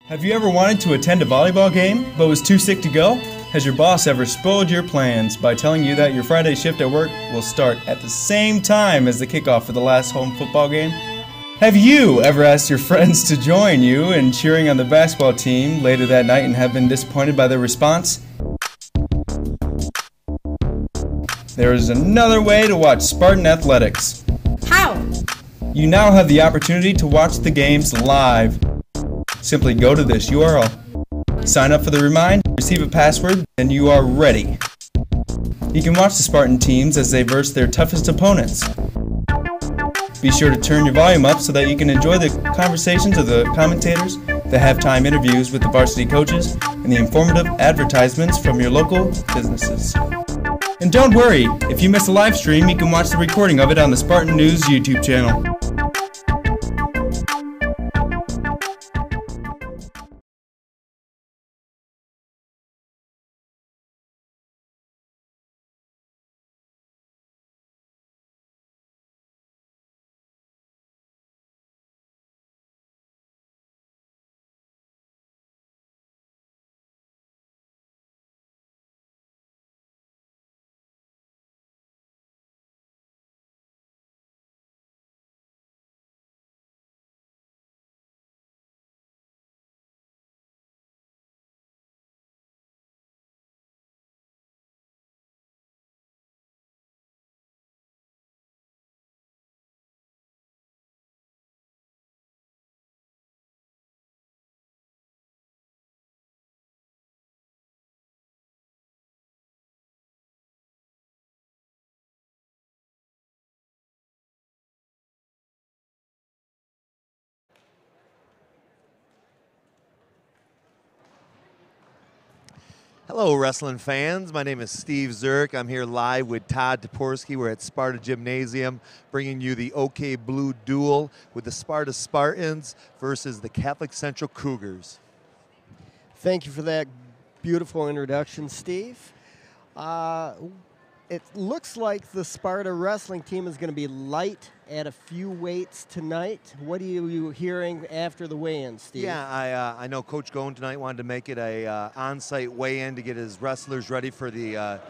Have you ever wanted to attend a volleyball game, but was too sick to go? Has your boss ever spoiled your plans by telling you that your Friday shift at work will start at the same time as the kickoff for the last home football game? Have you ever asked your friends to join you in cheering on the basketball team later that night and have been disappointed by their response? There is another way to watch Spartan Athletics. How? You now have the opportunity to watch the games live. Simply go to this URL, sign up for the remind, receive a password, and you are ready. You can watch the Spartan teams as they verse their toughest opponents. Be sure to turn your volume up so that you can enjoy the conversations of the commentators, the halftime interviews with the varsity coaches, and the informative advertisements from your local businesses. And don't worry, if you miss a live stream, you can watch the recording of it on the Spartan News YouTube channel. Hello, wrestling fans. My name is Steve Zirk. I'm here live with Todd Toporski. We're at Sparta Gymnasium, bringing you the OK Blue Duel with the Sparta Spartans versus the Catholic Central Cougars. Thank you for that beautiful introduction, Steve. It looks like the Sparta wrestling team is going to be light at a few weights tonight. What are you hearing after the weigh-in, Steve? Yeah, I know Coach Goen tonight wanted to make it a on-site weigh-in to get his wrestlers ready for the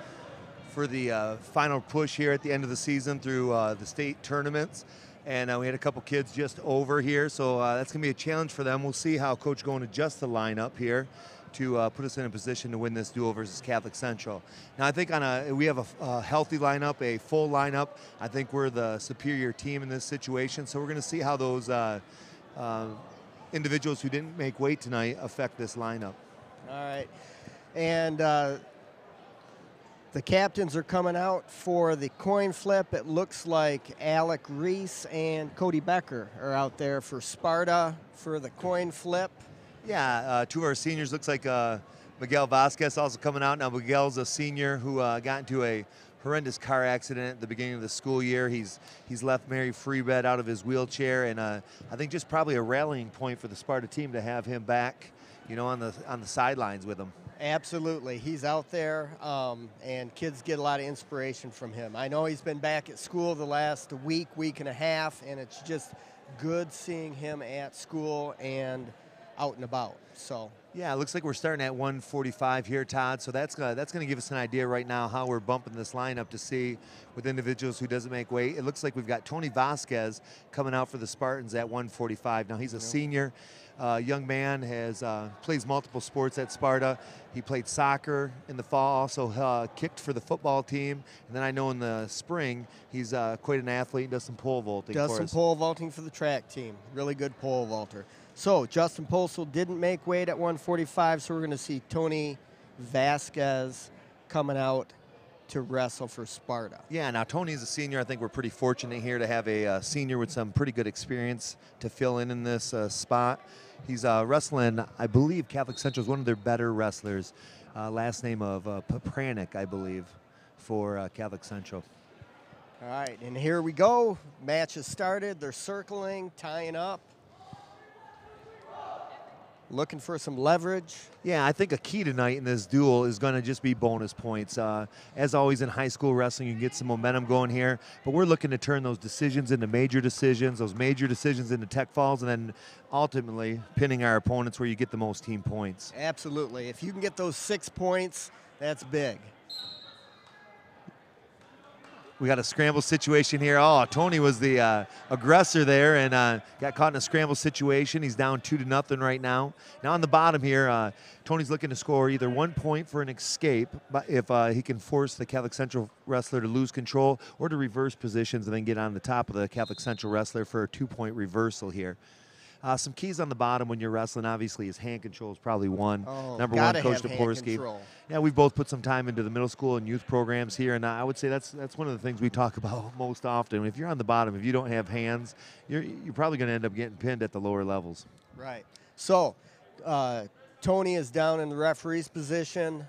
final push here at the end of the season through the state tournaments. And we had a couple kids just over here, so that's going to be a challenge for them. We'll see how Coach Goen adjusts the lineup here to put us in a position to win this duel versus Catholic Central. Now, I think we have a healthy lineup, a full lineup. I think we're the superior team in this situation, so we're going to see how those individuals who didn't make weight tonight affect this lineup. All right. And the captains are coming out for the coin flip. It looks like Alec Reese and Cody Becker are out there for Sparta for the coin flip. Yeah, two of our seniors. Looks like Miguel Vasquez also coming out. Now, Miguel's a senior who got into a horrendous car accident at the beginning of the school year. He's left Mary Freebed out of his wheelchair, and I think just probably a rallying point for the Sparta team to have him back, you know, on the sidelines with them. Absolutely. He's out there, and kids get a lot of inspiration from him. I know he's been back at school the last week and a half, and it's just good seeing him at school and out and about. So yeah, it looks like we're starting at 145 here, Todd. So that's going to give us an idea right now how we're bumping this lineup to see with individuals who doesn't make weight. It looks like we've got Tony Vasquez coming out for the Spartans at 145. Now, he's a senior. Young man, plays multiple sports at Sparta. He played soccer in the fall, also kicked for the football team. And then I know in the spring, he's quite an athlete, does some pole vaulting for us. Does some pole vaulting for the track team. Really good pole vaulter. So Justin Posel didn't make weight at 145, so we're going to see Tony Vasquez coming out to wrestle for Sparta. Yeah, now Tony's a senior. I think we're pretty fortunate here to have a senior with some pretty good experience to fill in this spot. He's wrestling, I believe Catholic Central is one of their better wrestlers. Last name of Papranik, I believe, for Catholic Central. All right, and here we go. Match has started. They're circling, tying up. looking for some leverage. Yeah, I think a key tonight in this duel is going to just be bonus points. As always in high school wrestling, you can get some momentum going here, but we're looking to turn those decisions into major decisions, those major decisions into tech falls, and then ultimately pinning our opponents where you get the most team points. Absolutely. If you can get those 6 points, that's big. We got a scramble situation here. Oh, Tony was the aggressor there and got caught in a scramble situation. He's down 2-0 right now. Now on the bottom here, Tony's looking to score either 1 point for an escape, but if he can force the Catholic Central wrestler to lose control, or to reverse positions and then get on the top of the Catholic Central wrestler for a 2-point reversal here. Some keys on the bottom when you're wrestling, obviously, is hand control is probably one. Number one, Coach Toporski. Yeah, we've both put some time into the middle school and youth programs here, and I would say that's one of the things we talk about most often. If you're on the bottom, if you don't have hands, you're probably going to end up getting pinned at the lower levels. Right. So, Tony is down in the referee's position.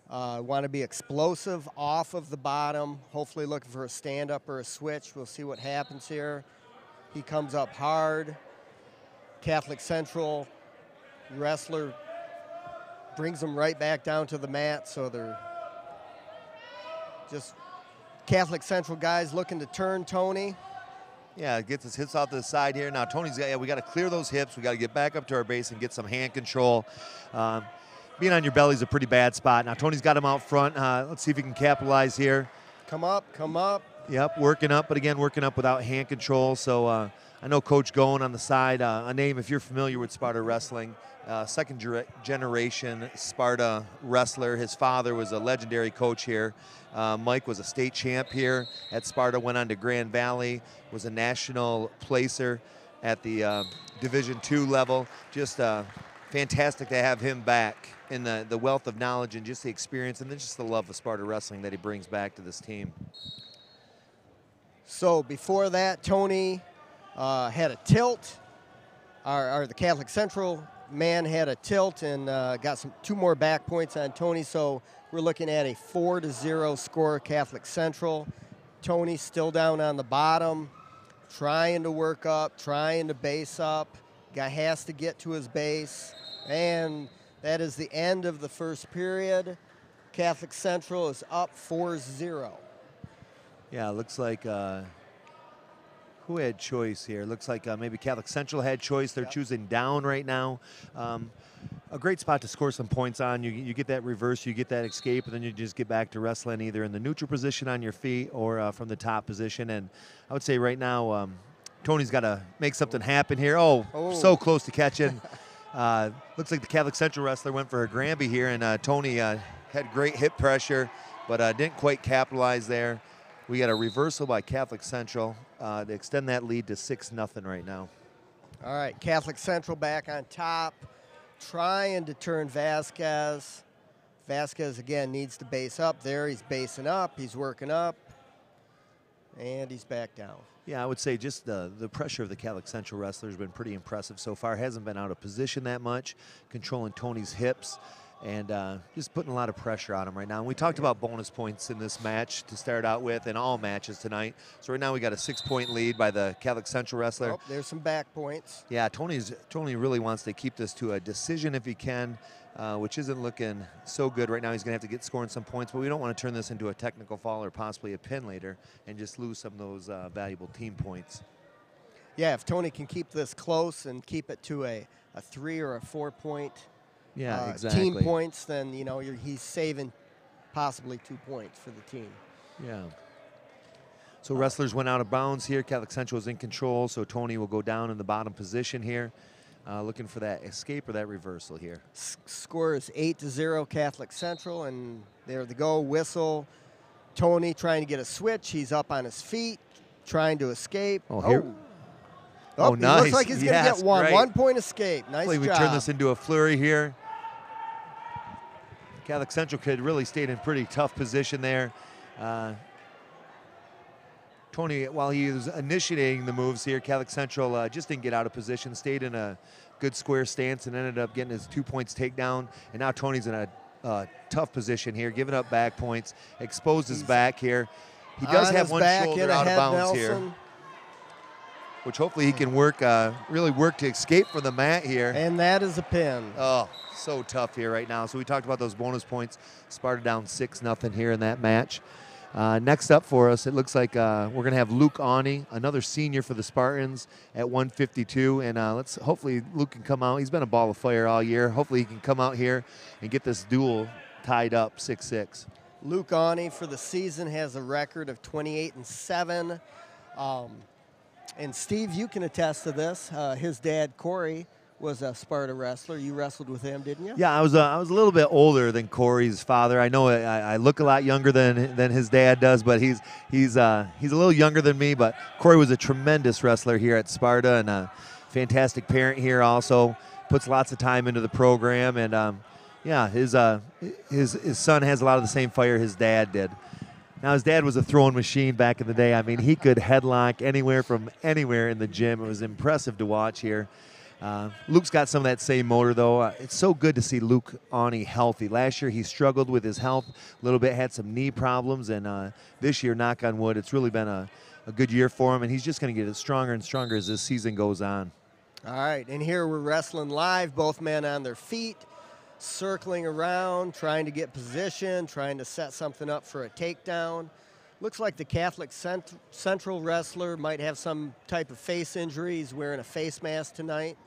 Want to be explosive off of the bottom, hopefully looking for a stand-up or a switch. We'll see what happens here. He comes up hard. Catholic Central wrestler brings them right back down to the mat, so they're just Catholic Central guys looking to turn Tony. Yeah, gets his hips off to the side here. Now Tony's got, we got to clear those hips. We got to get back up to our base and get some hand control. Being on your belly is a pretty bad spot. Now Tony's got him out front. Let's see if he can capitalize here. Come up, come up. Yep, working up, but again, working up without hand control. So I know Coach Goen on the side, a name if you're familiar with Sparta wrestling, second generation Sparta wrestler. His father was a legendary coach here. Mike was a state champ here at Sparta, went on to Grand Valley, was a national placer at the Division II level. Just fantastic to have him back, in the wealth of knowledge and just the experience and then just the love of Sparta wrestling that he brings back to this team. So before that, Tony had a tilt, or the Catholic Central man had a tilt and got two more back points on Tony. So we're looking at a 4-0 score, Catholic Central. Tony still down on the bottom, trying to work up, trying to base up. Guy has to get to his base. And that is the end of the first period. Catholic Central is up 4-0. Yeah, it looks like who had choice here? Looks like maybe Catholic Central had choice. They're choosing down right now. A great spot to score some points on. You get that reverse, you get that escape, and then you just get back to wrestling either in the neutral position on your feet or from the top position. And I would say right now, Tony's got to make something happen here. So close to catching. Looks like the Catholic Central wrestler went for a Granby here, and Tony had great hip pressure, but didn't quite capitalize there. We got a reversal by Catholic Central to extend that lead to 6-0 right now. All right, Catholic Central back on top, trying to turn Vasquez. Vasquez, again, needs to base up there. He's basing up, he's working up, and he's back down. Yeah, I would say just the pressure of the Catholic Central wrestler has been pretty impressive so far. Hasn't been out of position that much, controlling Tony's hips, and just putting a lot of pressure on him right now. And we talked about bonus points in this match to start out with, and all matches tonight. So right now we got a 6-point lead by the Catholic Central wrestler. Oh, there's some back points. Yeah, Tony really wants to keep this to a decision if he can, which isn't looking so good right now. He's going to have to get scoring some points, but we don't want to turn this into a technical fall or possibly a pin later and just lose some of those valuable team points. Yeah, if Tony can keep this close and keep it to a 3 or a 4-point team points, then he's saving possibly 2 points for the team. Yeah. So wrestlers went out of bounds here. Catholic Central is in control, so Tony will go down in the bottom position here, looking for that escape or that reversal here. Score is 8-0 Catholic Central, and there they go, whistle. Tony trying to get a switch. He's up on his feet, trying to escape. Nice. Looks like he's going to get one. Great. 1-point escape. Nice job. We turn this into a flurry here. Catholic Central could really stayed in pretty tough position there. Tony, while he was initiating the moves here, Catholic Central just didn't get out of position, stayed in a good square stance and ended up getting his 2 points takedown. And now Tony's in a tough position here, giving up back points, exposed his back here. He does have one shoulder out of bounds here. which hopefully he can work, really work to escape from the mat here. And that is a pin. Oh, so tough here right now. So we talked about those bonus points. Sparta down 6-0 here in that match. Next up for us, it looks like we're going to have Luke Awney, another senior for the Spartans at 152. And hopefully Luke can come out. He's been a ball of fire all year. Hopefully he can come out here and get this duel tied up 6-6. Luke Awney for the season has a record of 28-7. And Steve, you can attest to this. His dad, Corey, was a Sparta wrestler. You wrestled with him, didn't you? Yeah, I was a little bit older than Corey's father. I know I look a lot younger than his dad does, but he's a little younger than me. But Corey was a tremendous wrestler here at Sparta and a fantastic parent here. Also puts lots of time into the program, and yeah, his son has a lot of the same fire his dad did. Now, his dad was a throwing machine back in the day. I mean, he could headlock anywhere from anywhere in the gym. It was impressive to watch here. Luke's got some of that same motor, though. It's so good to see Luke Awney healthy. Last year, he struggled with his health a little bit, had some knee problems, and this year, knock on wood, it's really been a good year for him, and he's just going to get stronger and stronger as this season goes on. All right, and here we're wrestling live, both men on their feet, circling around, trying to get position, trying to set something up for a takedown. Looks like the Catholic Central wrestler might have some type of face injury. He's wearing a face mask tonight.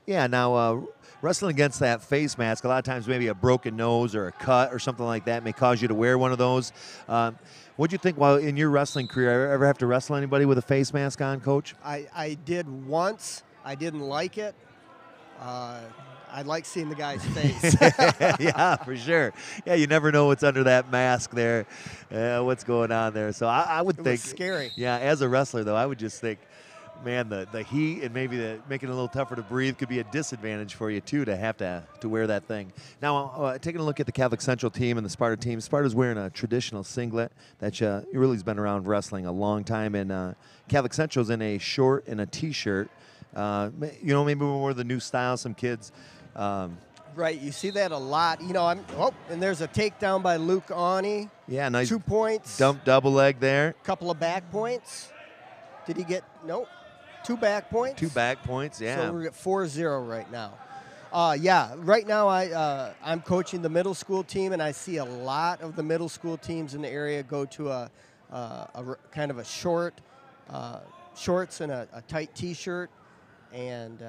Yeah, now wrestling against that face mask, a lot of times maybe a broken nose or a cut or something like that may cause you to wear one of those. What do you think while in your wrestling career, ever have to wrestle anybody with a face mask on, Coach? I did once. I didn't like it. I like seeing the guy's face. Yeah, for sure. Yeah, you never know what's under that mask there, what's going on there. So I would think. It was scary. Yeah, as a wrestler, though, I would just think, man, the heat and maybe making it a little tougher to breathe could be a disadvantage for you, too, to have to wear that thing. Now, taking a look at the Catholic Central team and the Sparta team, Sparta's wearing a traditional singlet that really has been around wrestling a long time, and Catholic Central's in a short and a T-shirt. Maybe more of the new style, some kids. Right, you see that a lot. And there's a takedown by Luke Awney. Yeah, nice. 2 points. Dump double leg there. Couple of back points. Did he get, nope. 2 back points. 2 back points, yeah. So we're at 4-0 right now. Right now I'm coaching the middle school team, and I see a lot of the middle school teams in the area go to a kind of a shorts and a tight T-shirt, and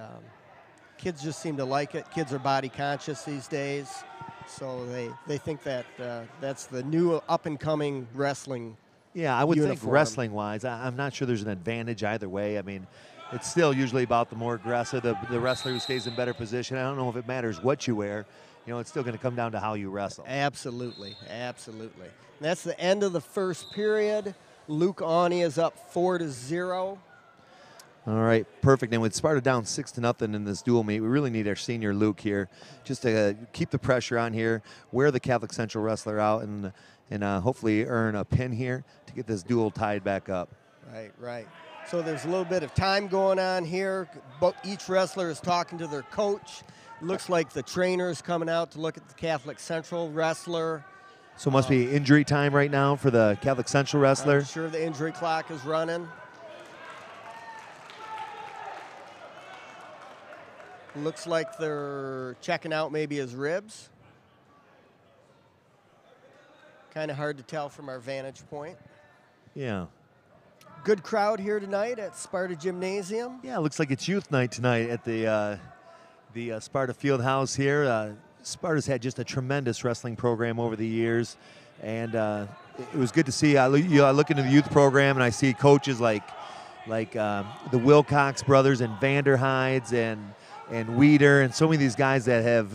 kids just seem to like it. Kids are body conscious these days, so they think that that's the new up-and-coming wrestling. Yeah, I would uniform. think wrestling-wise, I'm not sure there's an advantage either way. I mean, it's still usually about the more aggressive, the wrestler who stays in better position. I don't know if it matters what you wear. It's still going to come down to how you wrestle. Absolutely, absolutely. And that's the end of the first period. Luke Awney is up 4-0. All right, perfect. And with Sparta down 6-0 in this dual meet, we really need our senior Luke here just to keep the pressure on here, wear the Catholic Central wrestler out, and hopefully earn a pin here to get this duel tied back up. Right. So there's a little bit of time going on here. Each wrestler is talking to their coach. Looks like the trainer is coming out to look at the Catholic Central wrestler. So it must be injury time right now for the Catholic Central wrestler. I'm sure the injury clock is running. Looks like they're checking out maybe his ribs. Kind of hard to tell from our vantage point. Yeah. Good crowd here tonight at Sparta Gymnasium. Yeah, it looks like it's youth night tonight at the Sparta Field House here. Sparta's had just a tremendous wrestling program over the years, and it was good to see. I look into the youth program and I see coaches like the Wilcox brothers and Vanderhides and Weeder and so many of these guys that have,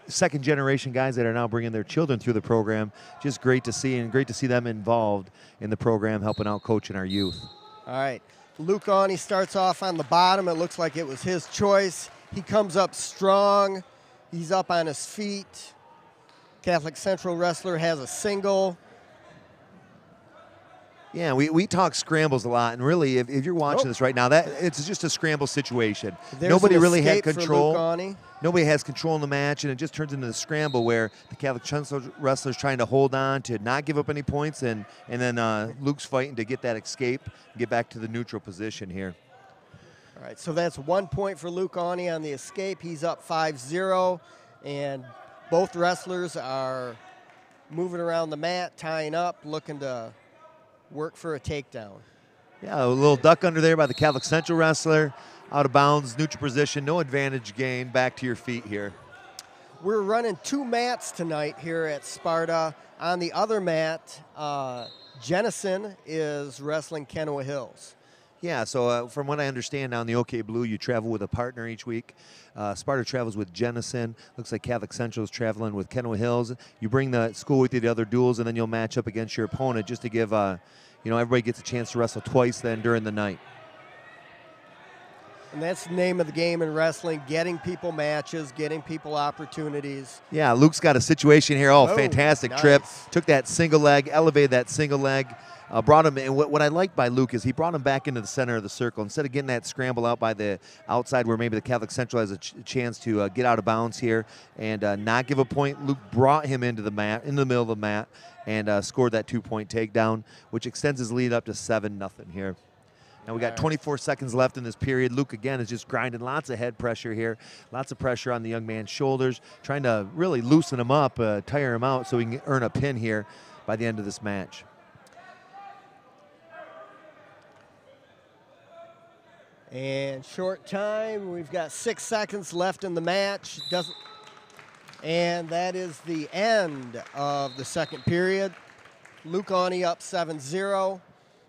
second generation guys that are now bringing their children through the program. Just great to see, and great to see them involved in the program, helping out coaching our youth. All right, Luke Awney starts off on the bottom. It looks like it was his choice. He comes up strong. He's up on his feet. Catholic Central wrestler has a single. Yeah, we talk scrambles a lot, and really, if you're watching this right now, that it's just a scramble situation. There's Nobody an really had escape for control. Lucani. Nobody has control in the match, and it just turns into the scramble where the Catholic Central wrestlers trying to hold on to not give up any points, and then Luke's fighting to get that escape, get back to the neutral position here. All right, so that's 1 point for Lucani on the escape. He's up 5-0, and both wrestlers are moving around the mat, tying up, looking to work for a takedown. Yeah, a little duck under there by the Catholic Central wrestler. Out of bounds, neutral position, no advantage gain. Back to your feet here. We're running 2 mats tonight here at Sparta. On the other mat, Jennison is wrestling Kennewa Hills. Yeah, so from what I understand now in the OK Blue, you travel with a partner each week. Sparta travels with Jennison. Looks like Catholic Central is traveling with Kennewa Hills. You bring the school with you to the other duels, and then you'll match up against your opponent just to give, everybody gets a chance to wrestle twice then during the night. And that's the name of the game in wrestling, getting people matches, getting people opportunities. Yeah, Luke's got a situation here. Oh, fantastic nice. trip. Took that single leg, elevated that single leg. Brought him, and what I like by Luke is he brought him back into the center of the circle. Instead of getting that scramble out by the outside where maybe the Catholic Central has a chance to get out of bounds here and not give a point, Luke brought him into the mat, in the middle of the mat, and scored that 2-point takedown, which extends his lead up to 7-0 here. Now we got 24 seconds left in this period. Luke, again, is just grinding lots of head pressure here, lots of pressure on the young man's shoulders, trying to really loosen him up, tire him out so he can earn a pin here by the end of this match. And short time, we've got 6 seconds left in the match. And that is the end of the second period. Lucani up 7-0.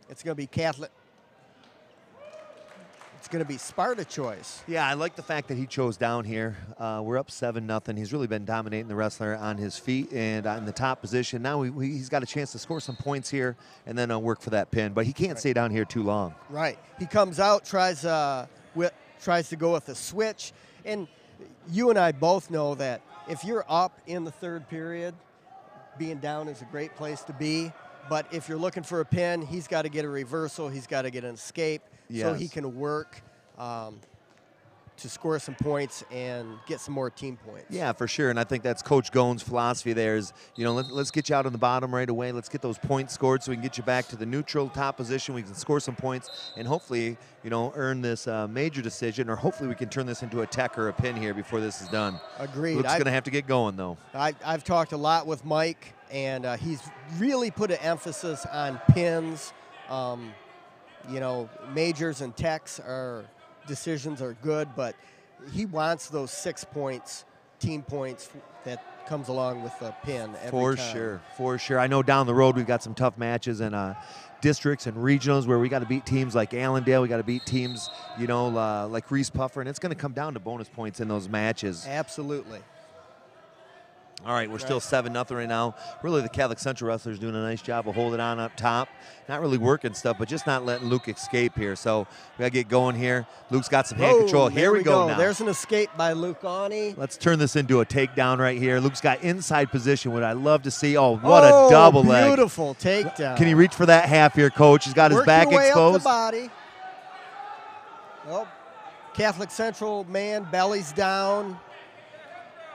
It's going to be Catholic. It's going to be Sparta choice. Yeah, I like the fact that he chose down here. We're up 7-0. He's really been dominating the wrestler on his feet and in the top position. Now he's got a chance to score some points here and then work for that pin. But he can't stay down here too long. Right. He comes out, tries to go with a switch. And you and I both know that if you're up in the third period, being down is a great place to be. But if you're looking for a pin, he's got to get a reversal. He's got to get an escape so he can work to score some points and get some more team points. Yeah, for sure. And I think that's Coach Gone's philosophy there is, let's get you out on the bottom right away. Let's get those points scored so we can get you back to the neutral top position. We can score some points and hopefully, earn this major decision, or hopefully we can turn this into a tech or a pin here before this is done. Agreed. Luke's going to have to get going, though. I've talked a lot with Mike, and he's really put an emphasis on pins. Majors and techs decisions are good, but he wants those 6 points, team points that comes along with the pin every time. For sure. I know down the road we've got some tough matches in districts and regionals where we got to beat teams like Allendale. We got to beat teams, like Reese Puffer, and it's going to come down to bonus points in those matches. Absolutely. All right, we're still 7-0 right now. Really, the Catholic Central wrestlers doing a nice job of holding on up top. Not really working stuff, but just not letting Luke escape here. So we got to get going here. Luke's got some hand control. Here we go now. There's an escape by Lucani. Let's turn this into a takedown right here. Luke's got inside position, what I love to see. Oh, what a double leg. Beautiful takedown. Can he reach for that half here, Coach? He's got his back exposed. Up the body. Oh, Catholic Central man, belly's down.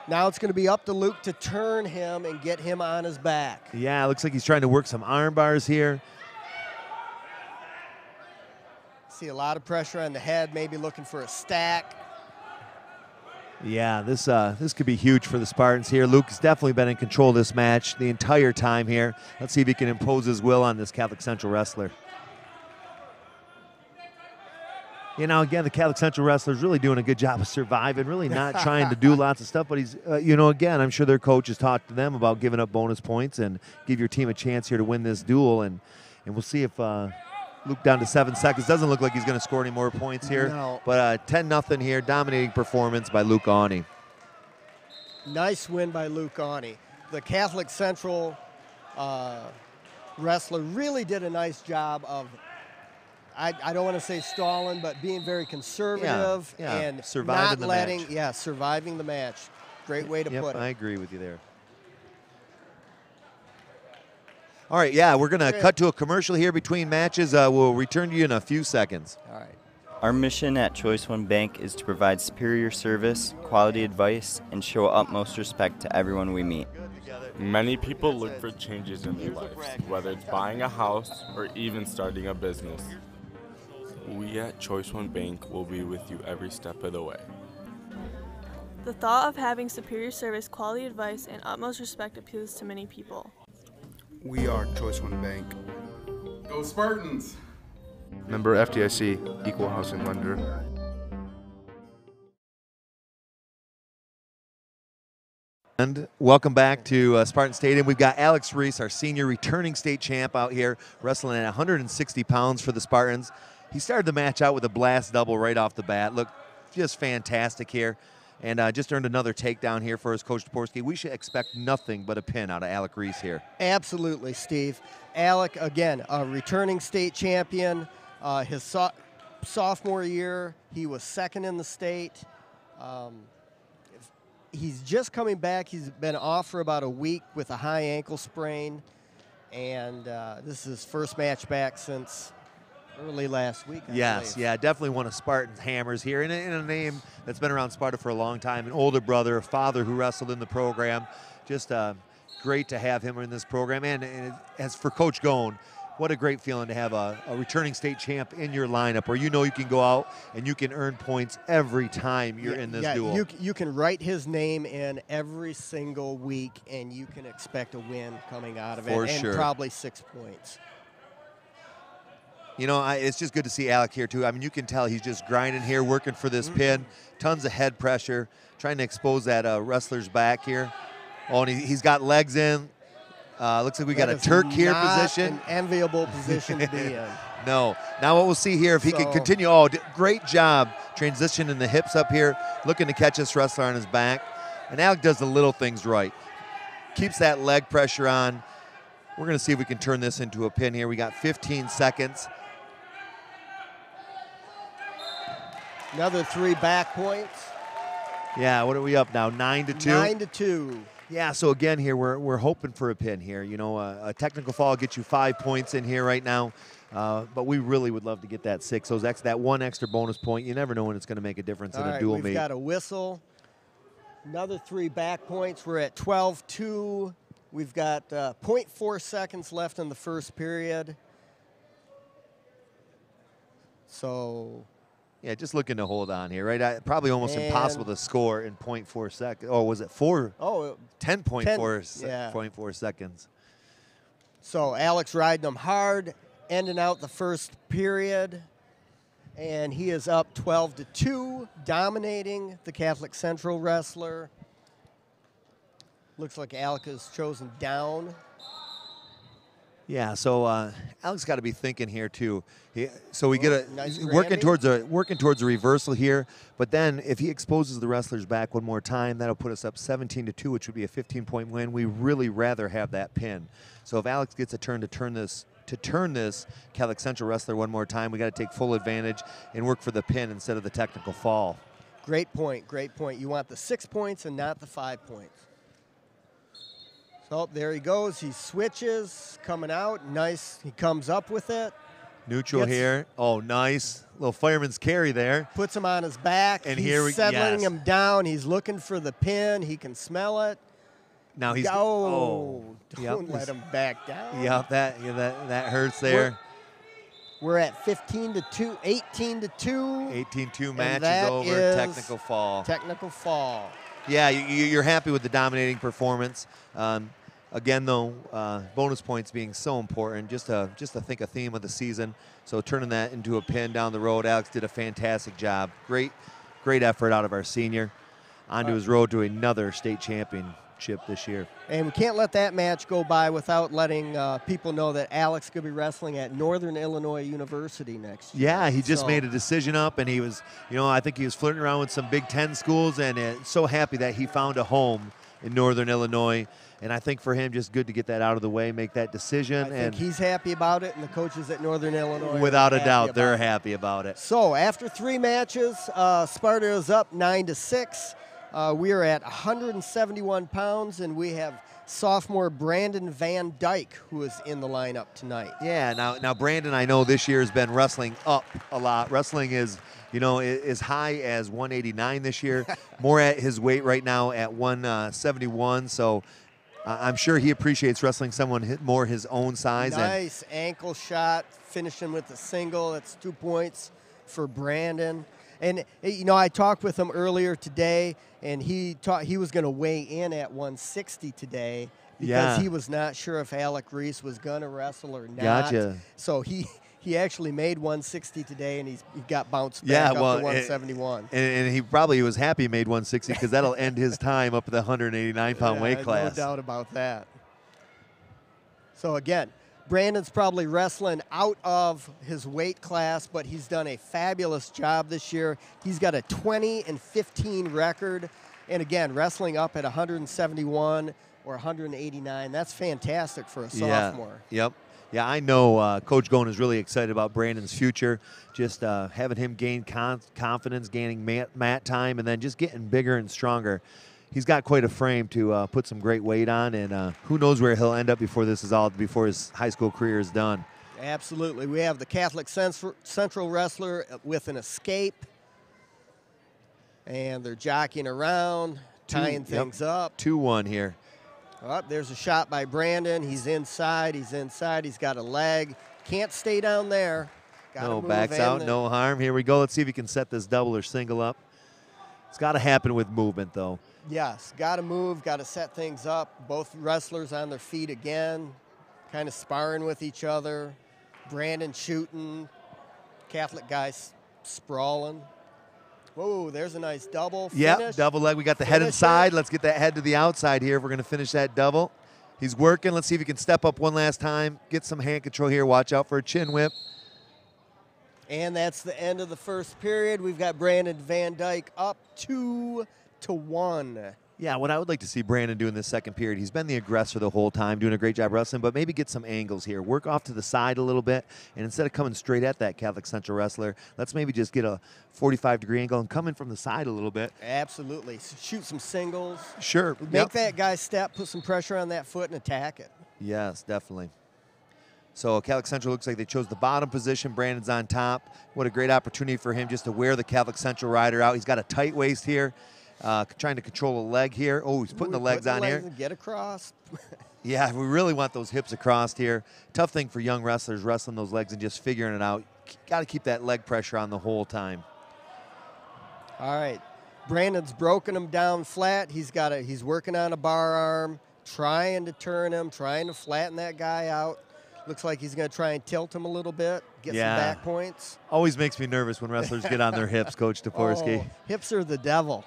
Now it's going to be up to Luke to turn him and get him on his back. Yeah, it looks like he's trying to work some arm bars here. See a lot of pressure on the head, maybe looking for a stack. Yeah, this could be huge for the Spartans here. Luke has definitely been in control of this match the entire time here. Let's see if he can impose his will on this Catholic Central wrestler. Again, the Catholic Central wrestler is really doing a good job of surviving, really not trying to do lots of stuff. But he's, again, I'm sure their coach has talked to them about giving up bonus points and give your team a chance here to win this duel. And we'll see if Luke down to 7 seconds. Doesn't look like he's going to score any more points here. No. But 10-0 here, dominating performance by Lucani. Nice win by Lucani. The Catholic Central wrestler really did a nice job of, I don't want to say stalling, but being very conservative and surviving not letting, surviving the match. Great way to put it. I agree with you there. All right, yeah, we're going to cut to a commercial here between matches. We'll return to you in a few seconds. All right. Our mission at Choice One Bank is to provide superior service, quality advice, and show utmost respect to everyone we meet. Many people look for changes in their lives, whether it's buying a house or even starting a business. We at Choice One Bank will be with you every step of the way. The thought of having superior service, quality advice, and utmost respect appeals to many people. We are Choice One Bank. Go Spartans! Member FDIC, Equal Housing Lender. And welcome back to Spartan Stadium. We've got Alex Reese, our senior returning state champ, out here wrestling at 160 pounds for the Spartans. He started the match out with a blast double right off the bat. Looked just fantastic here. And just earned another takedown here for his Coach Toporski. We should expect nothing but a pin out of Alec Reese here. Absolutely, Steve. Alec, again, a returning state champion. His sophomore year, he was second in the state. He's just coming back. He's been off for about a week with a high ankle sprain. And this is his first match back since early last week, I Yes, believe. yeah, definitely one of Spartan's hammers here, and in a name that's been around Sparta for a long time. An older brother, a father who wrestled in the program. Just great to have him in this program. And as for Coach Goen, what a great feeling to have a returning state champ in your lineup where you know you can go out and you can earn points every time you're in this duel. You can write his name in every single week, and you can expect a win coming out of it, and probably 6 points. You know, it's just good to see Alec here, too. I mean, you can tell he's just grinding here, working for this pin. Tons of head pressure, trying to expose that wrestler's back here. Oh, and he's got legs in. Looks like we got a Turk here position. An enviable position to be in. No. Now what we'll see here, if he can continue. Oh, great job transitioning the hips up here, looking to catch this wrestler on his back. And Alec does the little things right. Keeps that leg pressure on. We're going to see if we can turn this into a pin here. We got 15 seconds. Another 3 back points. Yeah, what are we up now? 9-2? 9-2. Yeah, so again here, we're hoping for a pin here. You know, a technical fall gets you 5 points in here right now. But we really would love to get that 6. That one extra bonus point. You never know when it's going to make a difference in a dual meet. We've got a whistle. Another 3 back points. We're at 12-2. We've got 0.4 seconds left in the first period. So... yeah, just looking to hold on here, right? Probably almost impossible to score in 0.4 seconds. Oh, was it 4? Oh, 10.4 seconds. So Alex riding them hard, ending out the first period. And he is up 12-2, dominating the Catholic Central wrestler. Looks like Alec is chosen down. Yeah, so Alex got to be thinking here too. We get a nice working towards a reversal here. But then if he exposes the wrestler's back one more time, that'll put us up 17-2, which would be a 15-point win. We really rather have that pin. So if Alex gets a turn to turn this Catholic Central wrestler one more time, we got to take full advantage and work for the pin instead of the technical fall. Great point. Great point. You want the 6 points and not the 5 points. So there he goes. He switches, coming out. Nice. He comes up with it. Neutral here. Oh, nice. Little fireman's carry there. Puts him on his back. And he's settling him down. He's looking for the pin. He can smell it. Now he's don't let him back down. Yep, that hurts there. We're at 15-2, 18-2. 18-2 match is over. Technical fall. Technical fall. Yeah, you're happy with the dominating performance. Again, though, bonus points being so important, just to think a theme of the season. So turning that into a pin down the road, Alex did a fantastic job. Great effort out of our senior. On to his road to another state championship this year. And we can't let that match go by without letting people know that Alex could be wrestling at Northern Illinois University next year. Yeah, he just made a decision up, and he was, I think he was flirting around with some Big Ten schools, and so happy that he found a home in Northern Illinois. And I think for him, just good to get that out of the way, make that decision. I think he's happy about it, and the coaches at Northern Illinois without a doubt, they're happy about it. So after 3 matches, Sparta is up 9-6. We are at 171 pounds, and we have sophomore Brandon Van Dyke, who is in the lineup tonight. Yeah, now Brandon, I know this year has been wrestling up a lot. Wrestling is, as high as 189 this year. More at his weight right now at 171. So I'm sure he appreciates wrestling someone more his own size. Nice ankle shot, finishing with a single. That's 2 points for Brandon. And, I talked with him earlier today, and he was going to weigh in at 160 today because he was not sure if Alec Reese was going to wrestle or not. Gotcha. So he actually made 160 today, and he got bounced back up to 171. And he probably was happy he made 160 because that'll end his time up at the 189-pound weight class. No doubt about that. So, again, Brandon's probably wrestling out of his weight class, but he's done a fabulous job this year. He's got a 20-15 record. And, again, wrestling up at 171 or 189, that's fantastic for a sophomore. Yep. Yeah, I know Coach Goen is really excited about Brandon's future, just having him gain confidence, gaining mat time, and then just getting bigger and stronger. He's got quite a frame to put some great weight on, and who knows where he'll end up before his high school career is done. Absolutely. We have the Catholic Central wrestler with an escape, and they're jockeying around, tying things up. 2-1 here. Oh, there's a shot by Brandon. He's inside. He's got a leg. Can't stay down there. No, backs out, no harm. Here we go. Let's see if he can set this double or single up. It's got to happen with movement, though. Yes, got to move, got to set things up. Both wrestlers on their feet again, kind of sparring with each other. Brandon shooting, Catholic guys sprawling. Whoa, there's a nice double finish. Yep, double leg. We got the head inside. Let's get that head to the outside here if we're going to finish that double. He's working. Let's see if he can step up one last time. Get some hand control here. Watch out for a chin whip. And that's the end of the first period. We've got Brandon Van Dyke up 2-1. Yeah, what I would like to see Brandon do in this second period, he's been the aggressor the whole time, doing a great job wrestling, but maybe get some angles here. Work off to the side a little bit, and instead of coming straight at that Catholic Central wrestler, let's maybe just get a 45-degree angle and come in from the side a little bit. Absolutely. Shoot some singles. Sure. Make that guy step, put some pressure on that foot, and attack it. Yes, definitely. So Catholic Central looks like they chose the bottom position. Brandon's on top. What a great opportunity for him just to wear the Catholic Central rider out. He's got a tight waist here. Trying to control a leg here. Oh, he's putting the legs on here. Get across. Yeah, we really want those hips across here. Tough thing for young wrestlers, wrestling those legs and just figuring it out. Got to keep that leg pressure on the whole time. All right. Brandon's broken him down flat. He's working on a bar arm, trying to turn him, trying to flatten that guy out. Looks like he's going to try and tilt him a little bit, get some back points. Always makes me nervous when wrestlers get on their hips, Coach Toporski. Oh, hips are the devil.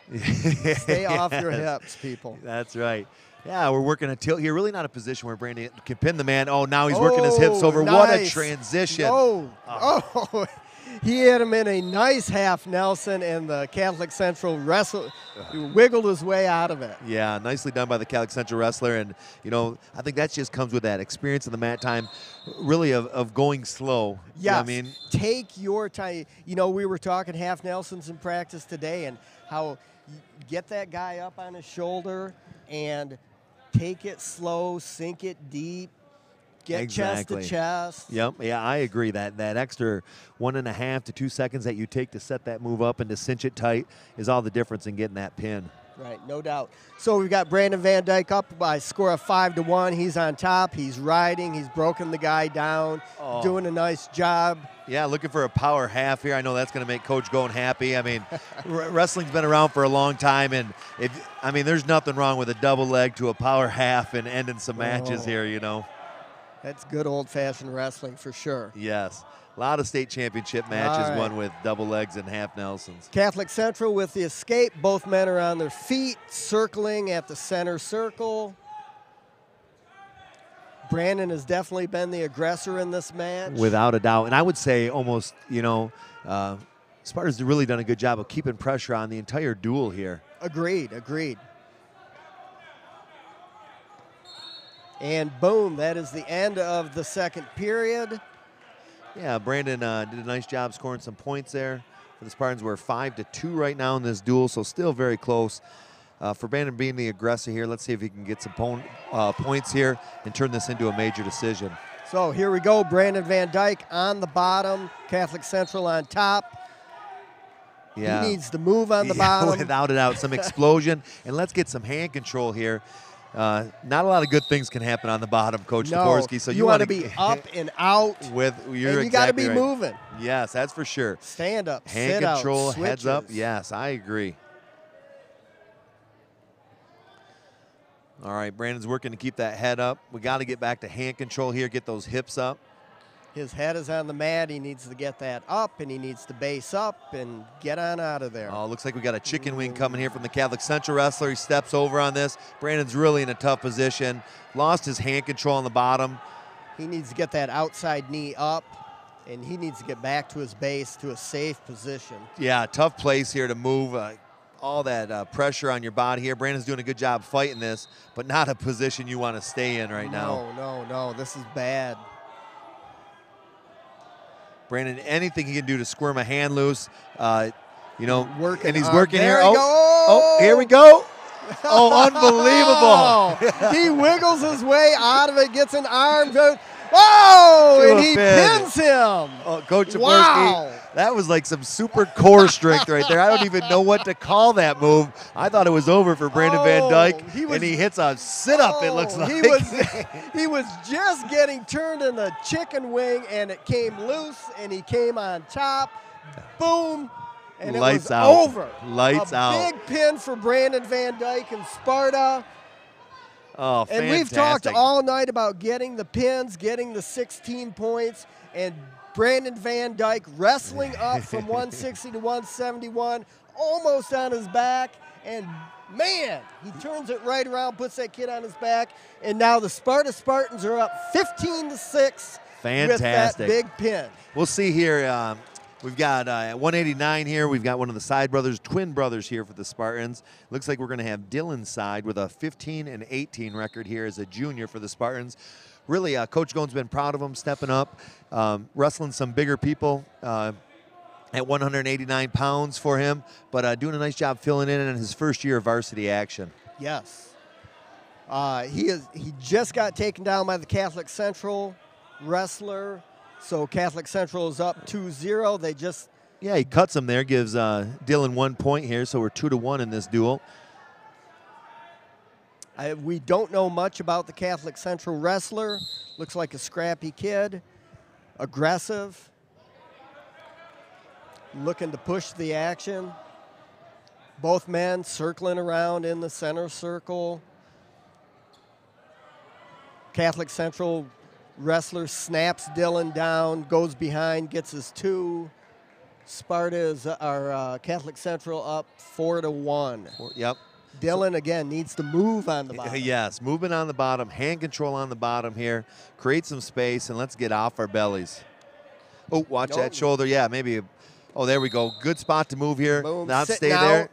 Stay off your hips, people. That's right. Yeah, we're working a tilt here. Really not a position where Brandon can pin the man. Oh, now he's working his hips over. Nice. What a transition. Oh, he hit him in a nice half Nelson, and the Catholic Central wrestler wiggled his way out of it. Yeah, nicely done by the Catholic Central wrestler. And, I think that just comes with that experience in the mat time, really of going slow. Yes. You know what I mean? Take your time. We were talking half Nelsons in practice today and how you get that guy up on his shoulder and take it slow, sink it deep. Get chest to chest. Yep. Yeah, I agree. That extra 1.5 to 2 seconds that you take to set that move up and to cinch it tight is all the difference in getting that pin. Right, no doubt. So we've got Brandon Van Dyke up by a score of 5-1. He's on top. He's riding. He's broken the guy down. Doing a nice job. Yeah, looking for a power half here. I know that's going to make Coach Goen happy. I mean, wrestling's been around for a long time, and there's nothing wrong with a double leg to a power half and ending some matches here. That's good old-fashioned wrestling for sure. Yes. A lot of state championship matches won with double legs and half Nelsons. Catholic Central with the escape. Both men are on their feet, circling at the center circle. Brandon has definitely been the aggressor in this match. Without a doubt. And I would say almost, Sparta's really done a good job of keeping pressure on the entire duel here. Agreed. And boom, that is the end of the second period. Yeah, Brandon did a nice job scoring some points there. For the Spartans, we're 5-2 right now in this duel, so still very close. for Brandon being the aggressor here. Let's see if he can get some points here and turn this into a major decision. So here we go, Brandon Van Dyke on the bottom, Catholic Central on top. Yeah. He needs to move on the bottom. Without a doubt, some explosion. And let's get some hand control here. Not a lot of good things can happen on the bottom, Coach Toporski. So you want to be up and out. You're you got to be right. moving. Yes, that's for sure. Stand up, hand sit control, out, heads up. Yes, I agree. All right, Brandon's working to keep that head up. We got to get back to hand control here, get those hips up. His head is on the mat. He needs to get that up, and he needs to base up and get on out of there. Oh, looks like we got a chicken wing coming here from the Catholic Central wrestler. He steps over on this. Brandon's really in a tough position. Lost his hand control on the bottom. He needs to get that outside knee up, and he needs to get back to his base to a safe position. Yeah, tough place here to move. All that pressure on your body here. Brandon's doing a good job fighting this, but not a position you want to stay in right now. No, this is bad. Brandon, anything he can do to squirm a hand loose, and he's working there here. Here we go. Oh, unbelievable. He wiggles his way out of it, gets an arm. And he pins him. Oh, Coach Toporski, wow. That was like some super core strength right there. I don't even know what to call that move. I thought it was over for Brandon Van Dyke, and he hits a sit-up, it looks like. He was just getting turned in the chicken wing, and it came loose, and he came on top. Boom. And Lights it was out. over. Lights out. A big pin for Brandon Van Dyke and Sparta. Oh, fantastic. And we've talked all night about getting the pins, getting the 16 points, and Brandon Van Dyke wrestling up from 160 to 171, almost on his back, and man, he turns it right around, puts that kid on his back, and now the Sparta Spartans are up 15-6 with that big pin. We'll see here. We've got 189 here. We've got one of the side brothers, twin brothers here for the Spartans. Looks like we're going to have Dylan's side with a 15-18 record here as a junior for the Spartans. Really, Coach Gone's been proud of him stepping up, wrestling some bigger people at 189 pounds for him, but doing a nice job filling in his first year of varsity action. Yes. He just got taken down by the Catholic Central wrestler. So Catholic Central is up 2-0. Yeah, he cuts him there, gives Dylan 1 point here, so we're 2-1 in this duel. We don't know much about the Catholic Central wrestler. Looks like a scrappy kid, aggressive, looking to push the action. Both men circling around in the center circle. Catholic Central wrestler snaps Dylan down, goes behind, gets his 2. Sparta is our Catholic Central up 4-1. Yep. Dylan, again, needs to move on the bottom. Yes, moving on the bottom, hand control on the bottom here. Create some space, and let's get off our bellies. Oh, watch that shoulder. Yeah, maybe. Oh, there we go. Good spot to move here. Boom. Not stay out. there.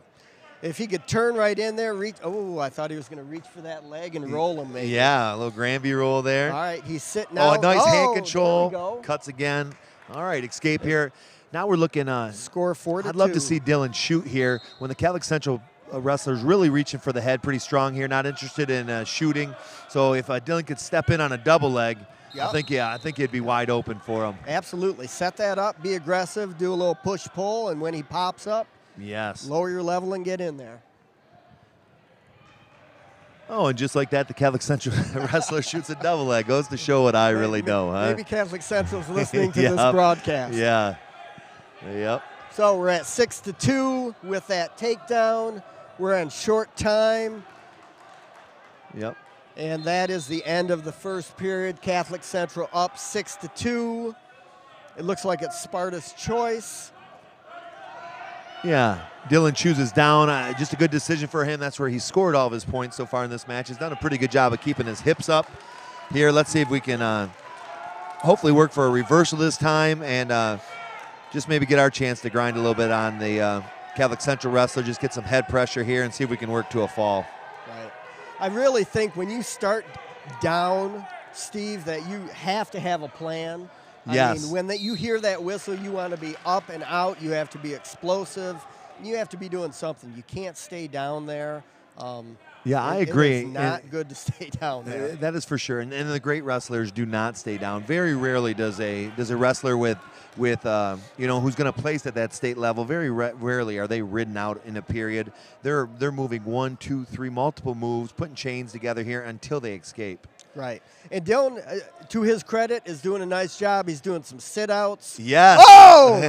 If he could turn right in there, reach. Oh, I thought he was going to reach for that leg and roll him, maybe. Yeah, a little Granby roll there. All right, he's sitting out. Oh, nice hand There control. we go. Cuts again. All right, escape here. Now we're looking score 4-2. I'd love to see Dylan shoot here when the Catholic Central wrestlers really reaching for the head pretty strong here, not interested in shooting. So if Dylan could step in on a double leg, yep. I think it'd be wide open for him. Absolutely. Set that up, be aggressive, do a little push-pull, and when he pops up, yes, lower your level and get in there. Oh, and just like that, the Catholic Central wrestler shoots a double leg. Goes to show what I really know, huh? Maybe Catholic Central's listening to this broadcast. Yeah. Yep. So we're at 6-2 with that takedown. We're on short time. Yep. And that is the end of the first period. Catholic Central up 6-2. It looks like it's Sparta's choice. Yeah, Dylan chooses down. Just a good decision for him. That's where he scored all of his points so far in this match. He's done a pretty good job of keeping his hips up here. Let's see if we can hopefully work for a reversal this time and just maybe get our chance to grind a little bit on the Catholic Central wrestler. Just get some head pressure here and see if we can work to a fall. Right. I really think when you start down, Steve, that you have to have a plan. Yes. I mean, when you hear that whistle, you want to be up and out. You have to be explosive. You have to be doing something. You can't stay down there. Yeah, I agree. It is not good to stay down there. That is for sure. And the great wrestlers do not stay down. Very rarely does a wrestler with who's going to place at that state level. Very rarely are they ridden out in a period. They're moving 1, 2, 3, multiple moves, putting chains together here until they escape. Right. And Dylan, to his credit, is doing a nice job. He's doing some sit-outs. Yes. Oh,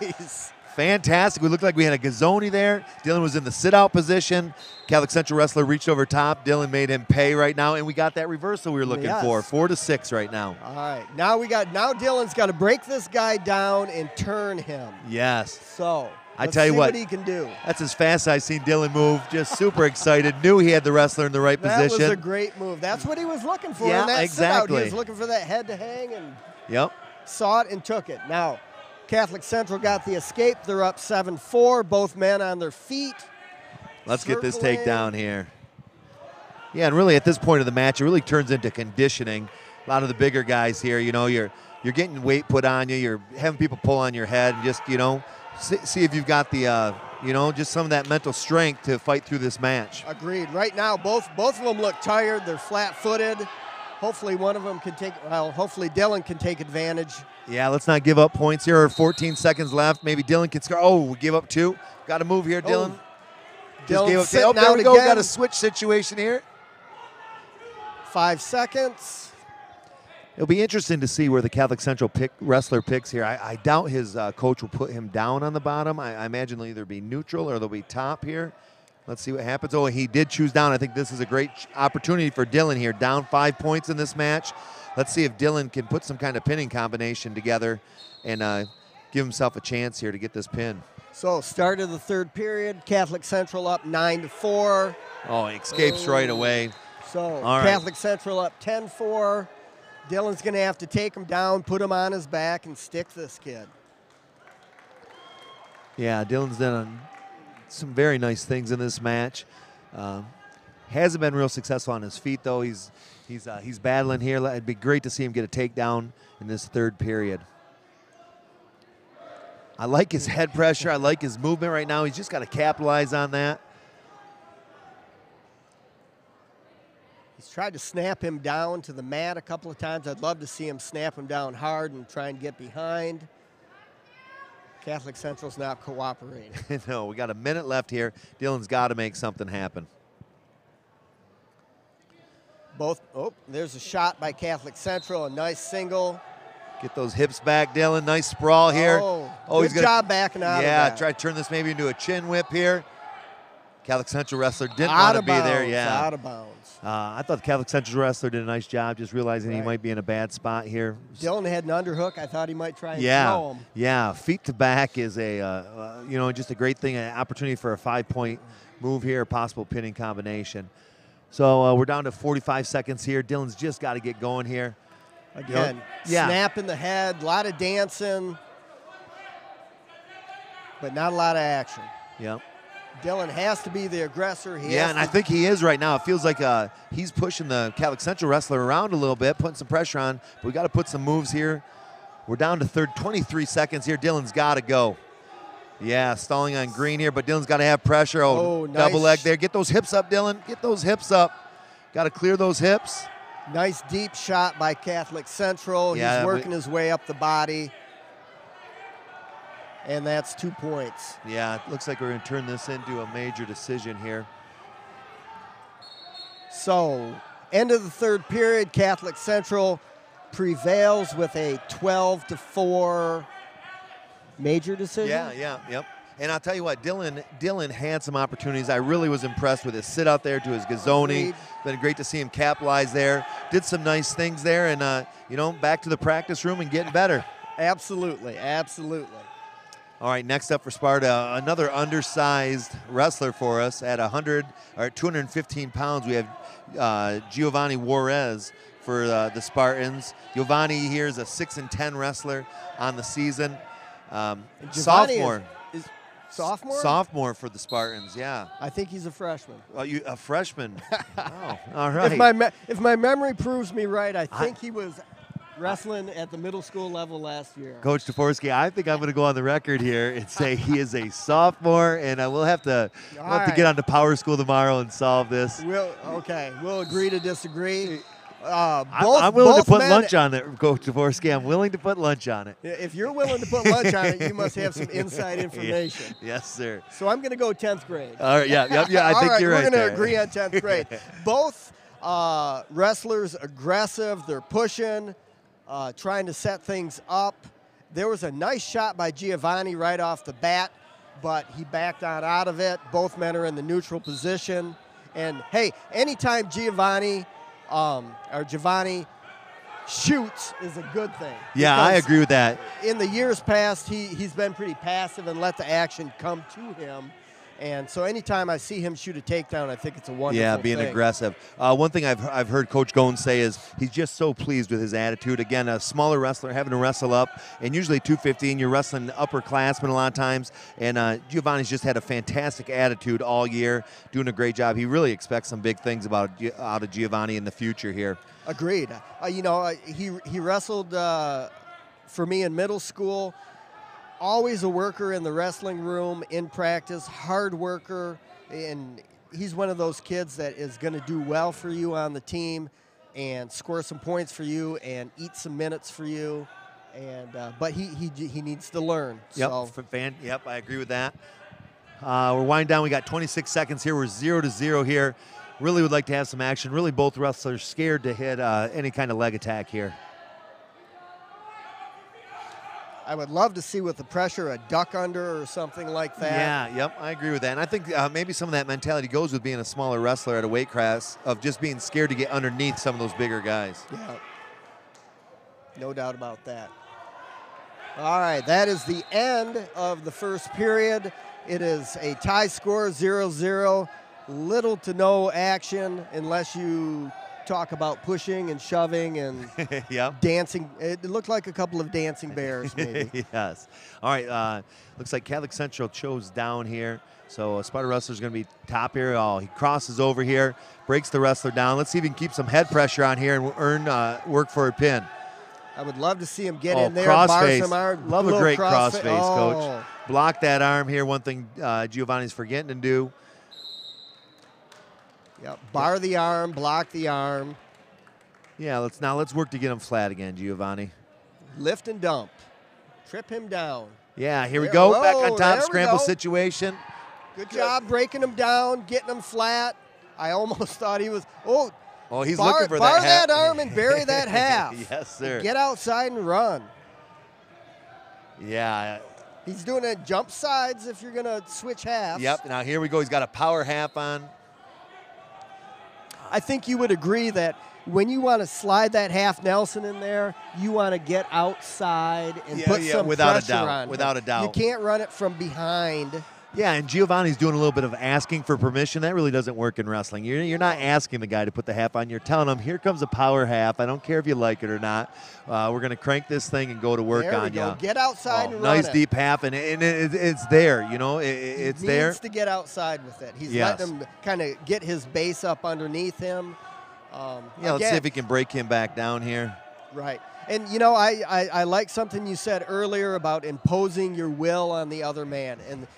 nice. Fantastic. We looked like we had a Gazzoni there. Dylan was in the sit-out position. Catholic Central wrestler reached over top. Dylan made him pay right now, and we got that reversal we were looking for. 4-6 right now. All right. Now Dylan's got to break this guy down and turn him. Yes. So I tell you what he can do. That's as fast as I've seen Dylan move. Just super excited. Knew he had the wrestler in the right position. That was a great move. That's what he was looking for. Yeah, in that exactly. sit-out. He was looking for that head to hang and saw it and took it. Now, Catholic Central got the escape. They're up 7-4. Both men on their feet. Let's get this takedown here. Yeah, and really at this point of the match, it really turns into conditioning. A lot of the bigger guys here, you're getting weight put on you. You're having people pull on your head and just, see if you've got the, just some of that mental strength to fight through this match. Agreed. Right now, both of them look tired. They're flat-footed. Hopefully one of them can hopefully Dylan can take advantage. Yeah, let's not give up points here. 14 seconds left. Maybe Dylan can score. Oh, we give up 2. Got to move here, Dylan. Dylan gave up sitting there out we go. again. Got a switch situation here. 5 seconds. It'll be interesting to see where the Catholic Central wrestler picks here. I doubt his coach will put him down on the bottom. I imagine they'll either be neutral or they'll be top here. Let's see what happens. Oh, he did choose down. I think this is a great opportunity for Dylan here. Down 5 points in this match. Let's see if Dylan can put some kind of pinning combination together and give himself a chance here to get this pin. So, start of the third period. Catholic Central up 9-4. Oh, he escapes right away. So, All right. Catholic Central up 10-4. Dylan's going to have to take him down, put him on his back, and stick this kid. Yeah, Dylan's done some very nice things in this match. Hasn't been real successful on his feet, though. He's battling here. It'd be great to see him get a takedown in this third period. I like his head pressure. I like his movement right now. He's just got to capitalize on that. He's tried to snap him down to the mat a couple of times. I'd love to see him snap him down hard and try and get behind. Catholic Central's not cooperating. No, we got a minute left here. Dylan's got to make something happen. There's a shot by Catholic Central, a nice single. Get those hips back, Dylan. Nice sprawl here. Good job backing out of that. Yeah, try to turn this maybe into a chin whip here. Catholic Central wrestler didn't want to be there. Yeah, out of bounds. I thought the Catholic Central wrestler did a nice job just realizing he might be in a bad spot here. Dylan had an underhook. I thought he might try and throw him. Yeah, feet to back is just a great thing, an opportunity for a 5-point move here, a possible pinning combination. So we're down to 45 seconds here. Dylan's just got to get going here. Again, snap in the head, a lot of dancing, but not a lot of action. Yep. Dylan has to be the aggressor. And I think he is right now. It feels like he's pushing the Catholic Central wrestler around a little bit, putting some pressure on. But we got to put some moves here. We're down to 23 seconds here. Dylan's got to go. Yeah, stalling on green here, but Dylan's got to have pressure. Nice. Double leg there. Get those hips up, Dylan. Get those hips up. Got to clear those hips. Nice deep shot by Catholic Central. Yeah, he's working his way up the body. And that's 2 points. Yeah, it looks like we're going to turn this into a major decision here. So, end of the third period, Catholic Central prevails with a 12-4 major decision. Yep. And I'll tell you what, Dylan had some opportunities. I really was impressed with his sit out there to his Gazzoni. Been great to see him capitalize there. Did some nice things there, and back to the practice room and getting better. Absolutely. All right, next up for Sparta, another undersized wrestler for us at 215 pounds. We have Giovanni Juarez for the Spartans. Giovanni here is a 6-10 wrestler on the season. Sophomore. Is sophomore? Sophomore for the Spartans, yeah. I think he's a freshman. A freshman? Oh, all right. If my memory proves me right, I think he was wrestling at the middle school level last year. Coach Dvorsky, I think I'm going to go on the record here and say he is a sophomore, and we'll have to get on to Power School tomorrow and solve this. We'll agree to disagree. I'm willing to put lunch on it, Coach Dvorsky. I'm willing to put lunch on it. If you're willing to put lunch on it, you must have some inside information. Yes, sir. So I'm going to go 10th grade. All right, yeah. I think you're right. We're going to agree on 10th grade. Both wrestlers aggressive. They're pushing, trying to set things up. There was a nice shot by Giovanni right off the bat, but he backed on out of it. Both men are in the neutral position. And, hey, anytime Giovanni shoots is a good thing. Yeah, I agree with that. In the years past, he's been pretty passive and let the action come to him. And so anytime I see him shoot a takedown, I think it's a wonderful Yeah, being thing. aggressive. One thing I've heard Coach Goins say is he's just so pleased with his attitude. Again, a smaller wrestler having to wrestle up, and usually 215, you're wrestling upperclassmen a lot of times. And Giovanni's just had a fantastic attitude all year, doing a great job. He really expects some big things out of Giovanni in the future here. Agreed. He wrestled for me in middle school. Always a worker in the wrestling room, in practice, hard worker, and he's one of those kids that is going to do well for you on the team and score some points for you and eat some minutes for you. And but he needs to learn. Yep, So. Yep, I agree with that. We're winding down. We got 26 seconds here. We're 0-0 here. Really would like to have some action. Really, both wrestlers scared to hit any kind of leg attack here. I would love to see with the pressure a duck under or something like that. Yeah, yep, I agree with that. And I think maybe some of that mentality goes with being a smaller wrestler at a weight class of just being scared to get underneath some of those bigger guys. Yeah, no doubt about that. All right, that is the end of the first period. It is a tie score, 0-0. Little to no action unless you talk about pushing and shoving and yep. dancing. It looked like a couple of dancing bears, maybe. Yes. All right. Looks like Catholic Central chose down here. So Sparta wrestler's going to be top here. Oh, he crosses over here, breaks the wrestler down. Let's see if he can keep some head pressure on here and earn work for a pin. I would love to see him get in there. Crossface. Some Love a great crossface, oh. Coach. Block that arm here. One thing Giovanni's forgetting to do. Yep. Bar the arm, block the arm. Yeah, let's work to get him flat again, Giovanni. Lift and dump. Trip him down. Yeah, here we go. Whoa, back on top, there scramble we go. situation. Good job breaking him down, getting him flat. I almost thought he was, he's looking for bar that half. that arm and bury that half. Yes, sir. Get outside and run. Yeah. He's doing it jump sides if you're going to switch halves. Yep, now here we go. He's got a power half on. I think you would agree that when you want to slide that half Nelson in there, you want to get outside and put some without pressure on him. Without a doubt. You can't run it from behind. Yeah, and Giovanni's doing a little bit of asking for permission. That really doesn't work in wrestling. You're not asking the guy to put the half on. You're telling him, here comes a power half. I don't care if you like it or not. We're going to crank this thing and go to work on you. Get outside and run nice it. deep half, and it's there. You know, it's there. He needs to get outside with it. He's letting him kind of get his base up underneath him. Let's see if he can break him back down here. Right. And, you know, I like something you said earlier about imposing your will on the other man. And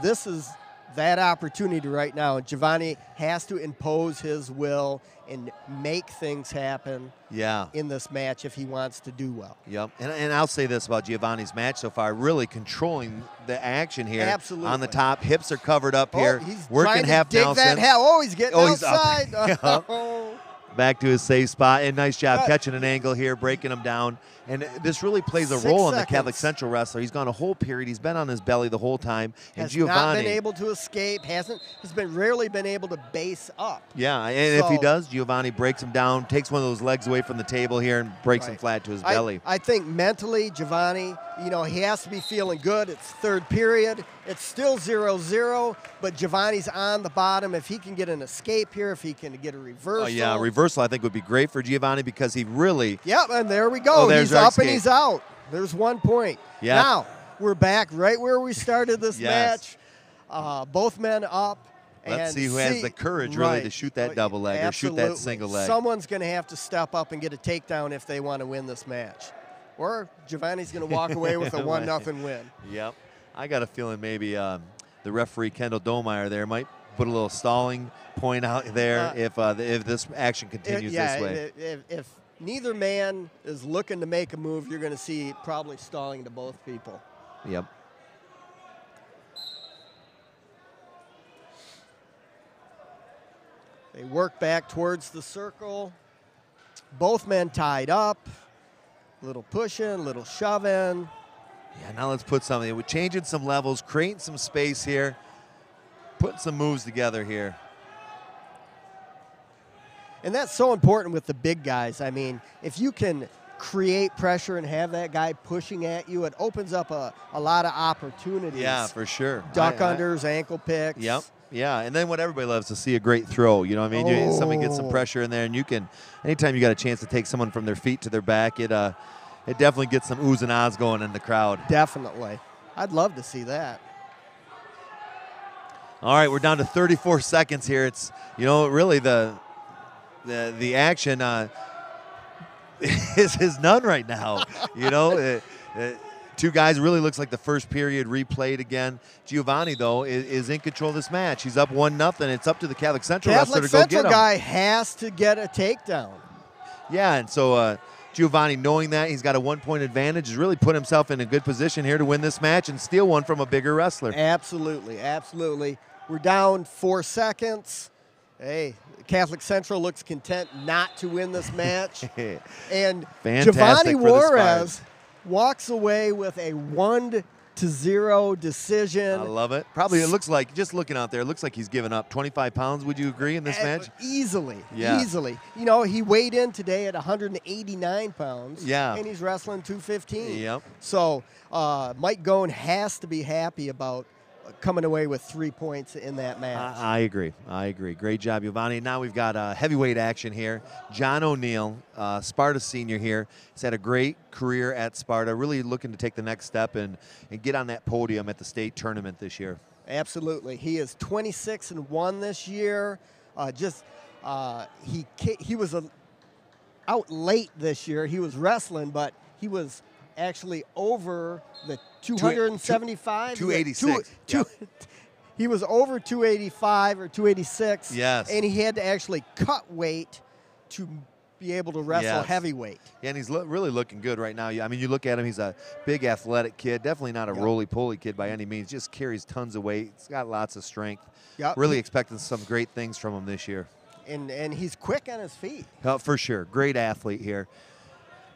this is that opportunity right now. And Giovanni has to impose his will and make things happen in this match if he wants to do well. Yep. And I'll say this about Giovanni's match so far, really controlling the action here. Absolutely. On the top. Hips are covered up here. He's working trying to half dig Nelson. that half. He's getting outside. Back to his safe spot. And nice job catching an angle here, breaking him down. And this really plays a role in the Catholic Central wrestler. He's gone a whole period. He's been on his belly the whole time. Has not been able to escape. Has rarely been able to base up. Yeah, and if he does, Giovanni breaks him down, takes one of those legs away from the table here and breaks him flat to his belly. I think mentally, Giovanni, he has to be feeling good. It's third period. It's still 0-0, but Giovanni's on the bottom. If he can get an escape here, if he can get a reversal. Oh, yeah, reversal I think would be great for Giovanni because he really. Yep, and there we go. He's up and he's out. There's 1 point. Yep. Now, we're back right where we started this match. Both men up. Let's see who has the courage really to shoot that double leg or shoot that single leg. Someone's going to have to step up and get a takedown if they want to win this match. Or Giovanni's going to walk away with a 1-0 win. Yep. I got a feeling maybe the referee, Kendall Domeyer, there might put a little stalling point out there if this action continues this way. If neither man is looking to make a move, you're going to see probably stalling to both people. Yep. They work back towards the circle. Both men tied up. Little pushing, little shoving. Yeah, now let's put something. We're changing some levels, creating some space here, putting some moves together here. And that's so important with the big guys. I mean, if you can create pressure and have that guy pushing at you, it opens up a lot of opportunities. Yeah, for sure. Duck unders, ankle picks. Yep. Yeah, and then what everybody loves to see, a great throw. You know what I mean? Somebody gets some pressure in there, and you can, anytime you got a chance to take someone from their feet to their back, it definitely gets some oohs and ahs going in the crowd. Definitely. I'd love to see that. All right, we're down to 34 seconds here. It's, really the action is none right now. Two guys, really looks like the first period replayed again. Giovanni, though, is in control of this match. He's up 1-0. It's up to the Catholic Central wrestler to go get him. Catholic Central guy has to get a takedown. Yeah, and so Giovanni, knowing that he's got a 1-point advantage, has really put himself in a good position here to win this match and steal one from a bigger wrestler. Absolutely, absolutely. We're down 4 seconds. Hey, Catholic Central looks content not to win this match. And Giovanni Juarez walks away with a 1-0 decision. I love it. Probably, it looks like, just looking out there, it looks like he's given up 25 pounds. Would you agree in this match? Easily. Yeah. Easily. He weighed in today at 189 pounds. Yeah. And he's wrestling 215. Yep. So Mike Goen has to be happy about coming away with 3 points in that match. I agree. Great job, Giovanni. Now we've got heavyweight action here. John O'Neill, Sparta senior here. He's had a great career at Sparta, really looking to take the next step and get on that podium at the state tournament this year. Absolutely. He is 26-1 this year. He was out late this year. He was wrestling, but he was actually over the 275? 286. He was over 285 or 286. Yes. And he had to actually cut weight to be able to wrestle heavyweight. Yeah, and he's really looking good right now. I mean, you look at him, he's a big athletic kid, definitely not a roly-poly kid by any means, just carries tons of weight. He's got lots of strength. Yep. Really expecting some great things from him this year. And he's quick on his feet. For sure. Great athlete here.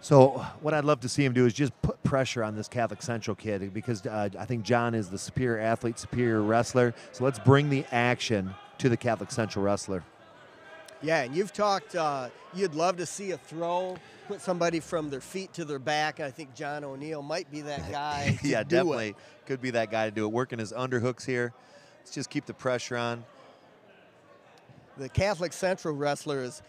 So what I'd love to see him do is just put pressure on this Catholic Central kid, because I think John is the superior athlete, superior wrestler. So let's bring the action to the Catholic Central wrestler. Yeah, and you've talked, you'd love to see a throw, put somebody from their feet to their back. I think John O'Neill might be that guy to Yeah, do definitely it. could be that guy to do it. Working his underhooks here. Let's just keep the pressure on. The Catholic Central wrestler is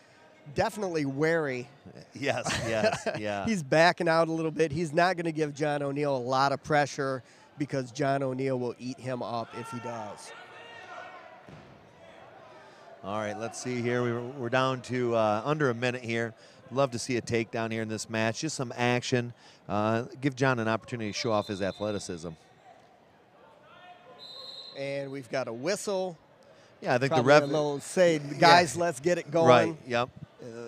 definitely wary. Yes, yeah. He's backing out a little bit. He's not going to give John O'Neill a lot of pressure, because John O'Neill will eat him up if he does. All right, let's see here. We're down to under a minute here. Love to see a takedown here in this match. Just some action. Give John an opportunity to show off his athleticism. And we've got a whistle. Yeah, I think probably the ref will say, guys, let's get it going. Right. Yep.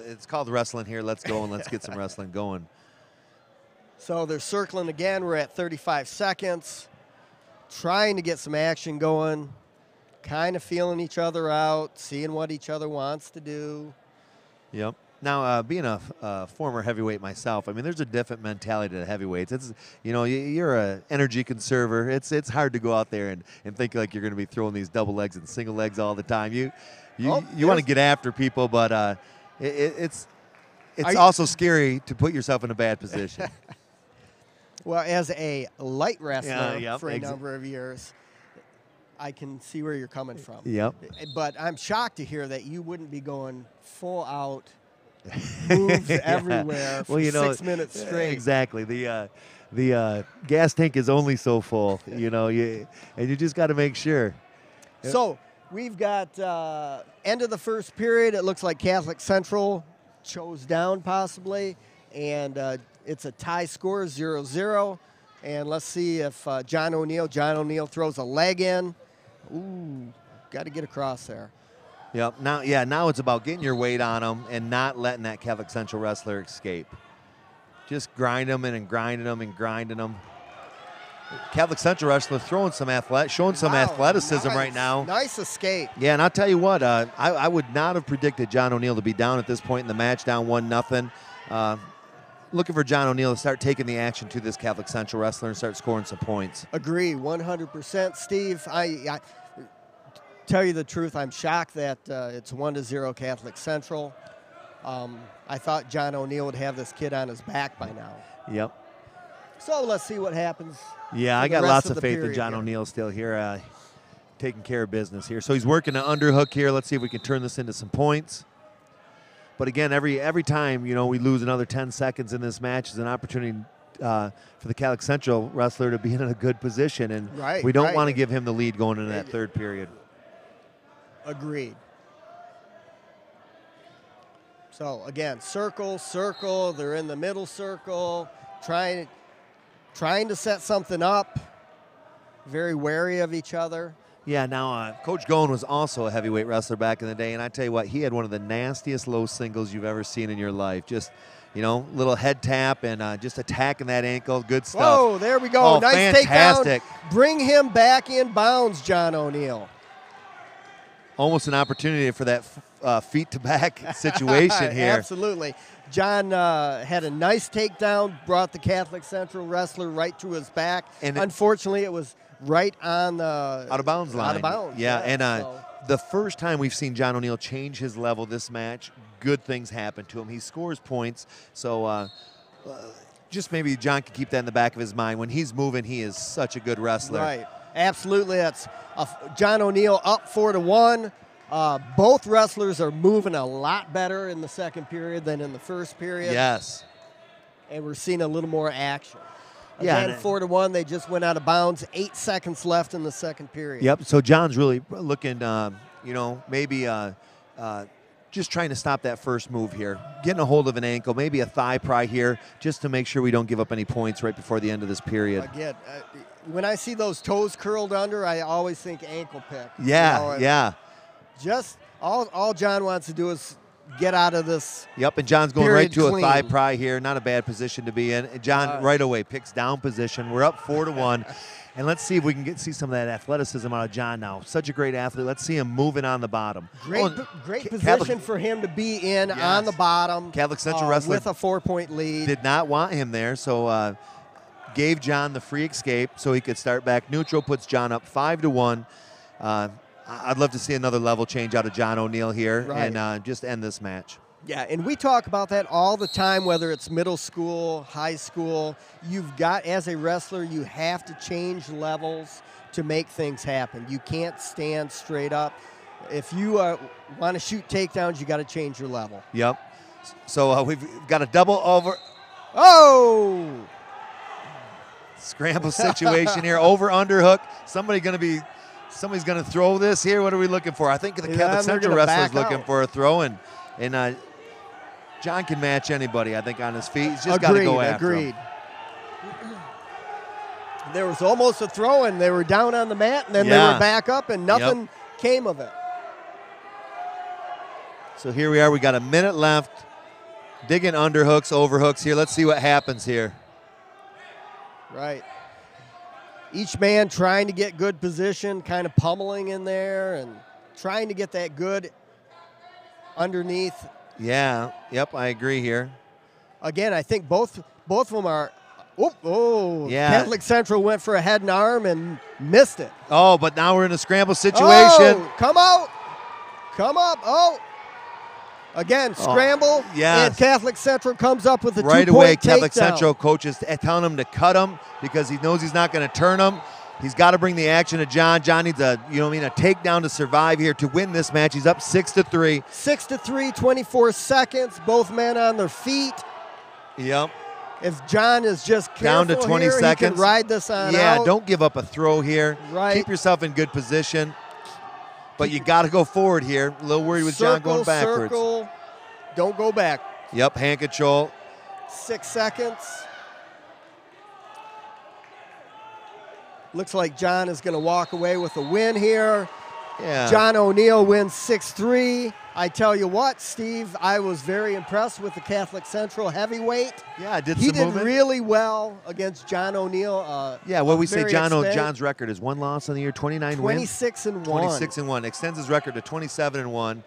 It's called wrestling here. Let's go and let's get some wrestling going. So they're circling again. We're at 35 seconds. Trying to get some action going. Kind of feeling each other out, seeing what each other wants to do. Yep. Now, being a former heavyweight myself, I mean, there's a different mentality to the heavyweights. It's, you're an energy conserver. It's hard to go out there and think like you're going to be throwing these double legs and single legs all the time. You want to get after people, but it's also scary to put yourself in a bad position. Well, as a light wrestler for a number of years, I can see where you're coming from. Yep. But I'm shocked to hear that you wouldn't be going full out moves everywhere for 6 minutes straight. Exactly. The gas tank is only so full, and you just got to make sure. So We've got end of the first period. It looks like Catholic Central chose down possibly, and it's a tie score, 0-0. And let's see if John O'Neill throws a leg in. Ooh, got to get across there. Yep. Now it's about getting your weight on him and not letting that Catholic Central wrestler escape. Just grind him and grinding him and grinding him. Catholic Central wrestler showing some athleticism right now. Nice escape. Yeah, and I'll tell you what, I would not have predicted John O'Neill to be down at this point in the match, down 1-0. Looking for John O'Neill to start taking the action to this Catholic Central wrestler and start scoring some points. Agree, 100%. Steve, I tell you the truth, I'm shocked that it's 1-0 Catholic Central. I thought John O'Neill would have this kid on his back by now. Yep. So let's see what happens. Yeah, I got lots of faith in John O'Neill still here, taking care of business here. So he's working an underhook here. Let's see if we can turn this into some points. But again, every time, we lose another 10 seconds in this match is an opportunity for the Catholic Central wrestler to be in a good position. And we don't want to give him the lead going into that third period. Agreed. So again, circle, circle. They're in the middle circle, trying to set something up. Very wary of each other. Yeah, now Coach Goen was also a heavyweight wrestler back in the day, and I tell you what, he had one of the nastiest low singles you've ever seen in your life. Just, little head tap and just attacking that ankle. Good stuff. Whoa, there we go. Oh, nice fantastic. Takedown. Bring him back in bounds, John O'Neill. Almost an opportunity for that feet to back situation here. Absolutely. John had a nice takedown, brought the Catholic Central wrestler right to his back. And unfortunately, it was right on the out of bounds line. Out of bounds. Yeah, and the first time we've seen John O'Neill change his level this match, good things happen to him. He scores points. So just maybe John can keep that in the back of his mind. When he's moving, he is such a good wrestler. Right. Absolutely. That's John O'Neill up 4-1. Both wrestlers are moving a lot better in the second period than in the first period. Yes. And we're seeing a little more action. Yeah, Again, 4-1. They just went out of bounds. 8 seconds left in the second period. Yep. So John's really looking, maybe just trying to stop that first move here, getting a hold of an ankle, maybe a thigh pry here, just to make sure we don't give up any points right before the end of this period. Again, when I see those toes curled under, I always think ankle pick. Yeah, yeah. Just all John wants to do is get out of this. Yep, and John's going right to clean. a thigh pry here. Not a bad position to be in. And John right away picks down position. We're up 4-1. And let's see if we can see some of that athleticism out of John now. Such a great athlete. Let's see him moving on the bottom. Great position for him to be in on the bottom. Catholic Central wrestler with a 4-point lead. Did not want him there, so gave John the free escape so he could start back neutral, puts John up 5-1. I'd love to see another level change out of John O'Neill here and just end this match. Yeah, and we talk about that all the time, whether it's middle school, high school. You've got, as a wrestler, you have to change levels to make things happen. You can't stand straight up. If you want to shoot takedowns, you got to change your level. Yep. So we've got a double over. Oh! Scramble situation here. Over underhook. Somebody's going to throw this here. What are we looking for? I think the Catholic Central wrestler's looking for a throw, and John can match anybody, I think, on his feet. He's just got to go after him. There was almost a throw, and they were down on the mat, and then they were back up, and nothing came of it. So here we are. We got a minute left. Digging underhooks, overhooks here. Let's see what happens here. Right. Each man trying to get good position, kind of pummeling in there and trying to get that good underneath. Yeah, yep, I agree here. Again, I think both of them are, Catholic Central went for a head and arm and missed it. Oh, but now we're in a scramble situation. Oh, come out, come up, Again, scramble, and Catholic Central comes up with a two-point right away, Catholic takedown. Central coach is telling him to cut him because he knows he's not going to turn him. He's got to bring the action to John. John needs a takedown to survive here to win this match. He's up 6-3. 6-3, 24 seconds. Both men on their feet. Yep. If John is just careful down to 20 here, seconds, he can ride this on out. Yeah, don't give up a throw here. Right. Keep yourself in good position. but you got to go forward here. A little worried with John going backwards. Circle, don't go back. Yep, hand control. 6 seconds. Looks like John is going to walk away with a win here. Yeah. John O'Neill wins 6-3. I tell you what, Steve, I was very impressed with the Catholic Central heavyweight. Yeah, He did really well against John O'Neill. Yeah, what we say John's record is 1 loss on the year, 29 wins. 26-1. 26-1. Extends his record to 27-1.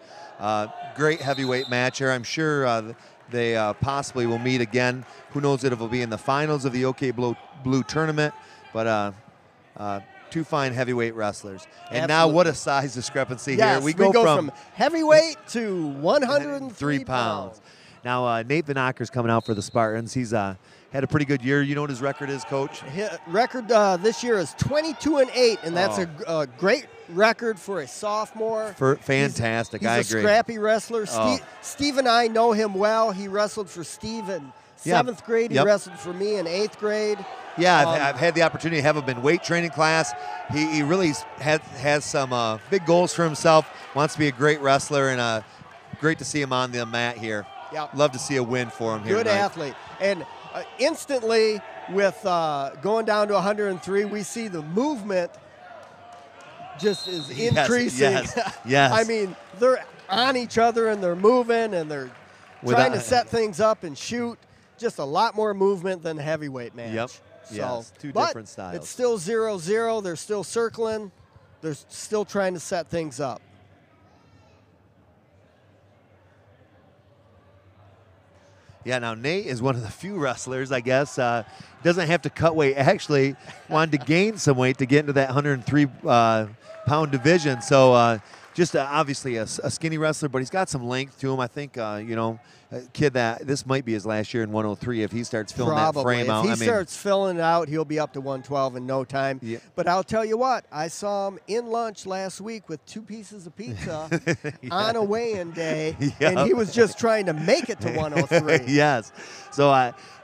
Great heavyweight match here. I'm sure they possibly will meet again. Who knows if it will be in the finals of the OK Blue tournament. But two fine heavyweight wrestlers. And now what a size discrepancy here. We go from heavyweight to 103 pounds. Now, Nate Vinocker's coming out for the Spartans. He's had a pretty good year. You know what his record is, Coach? His record this year is 22-8, and that's a great record for a sophomore. Fantastic, I agree. He's a scrappy wrestler. Steve and I know him well. He wrestled for Steve in 7th grade. He wrestled for me in 8th grade. Yeah, I've had the opportunity to have him in weight training class. He really has some big goals for himself, wants to be a great wrestler, and great to see him on the mat here. Yep. Love to see a win for him here Good tonight. athlete. And instantly, with going down to 103, we see the movement just is increasing. Yes. I mean, they're on each other, and they're moving, and they're trying to set things up and shoot. Just a lot more movement than the heavyweight match. Yep. So, yes, two different styles. It's still 0-0. They're still circling. They're still trying to set things up. Yeah, now Nate is one of the few wrestlers, I guess, doesn't have to cut weight. Actually wanted to gain some weight to get into that 103-pound division. So just obviously a skinny wrestler, but he's got some length to him. I think, a kid that this might be his last year in 103 if he starts filling that frame out. If he starts filling it out, he'll be up to 112 in no time. Yeah. But I'll tell you what, I saw him in lunch last week with 2 pieces of pizza on a weigh-in day, and he was just trying to make it to 103. Yes. So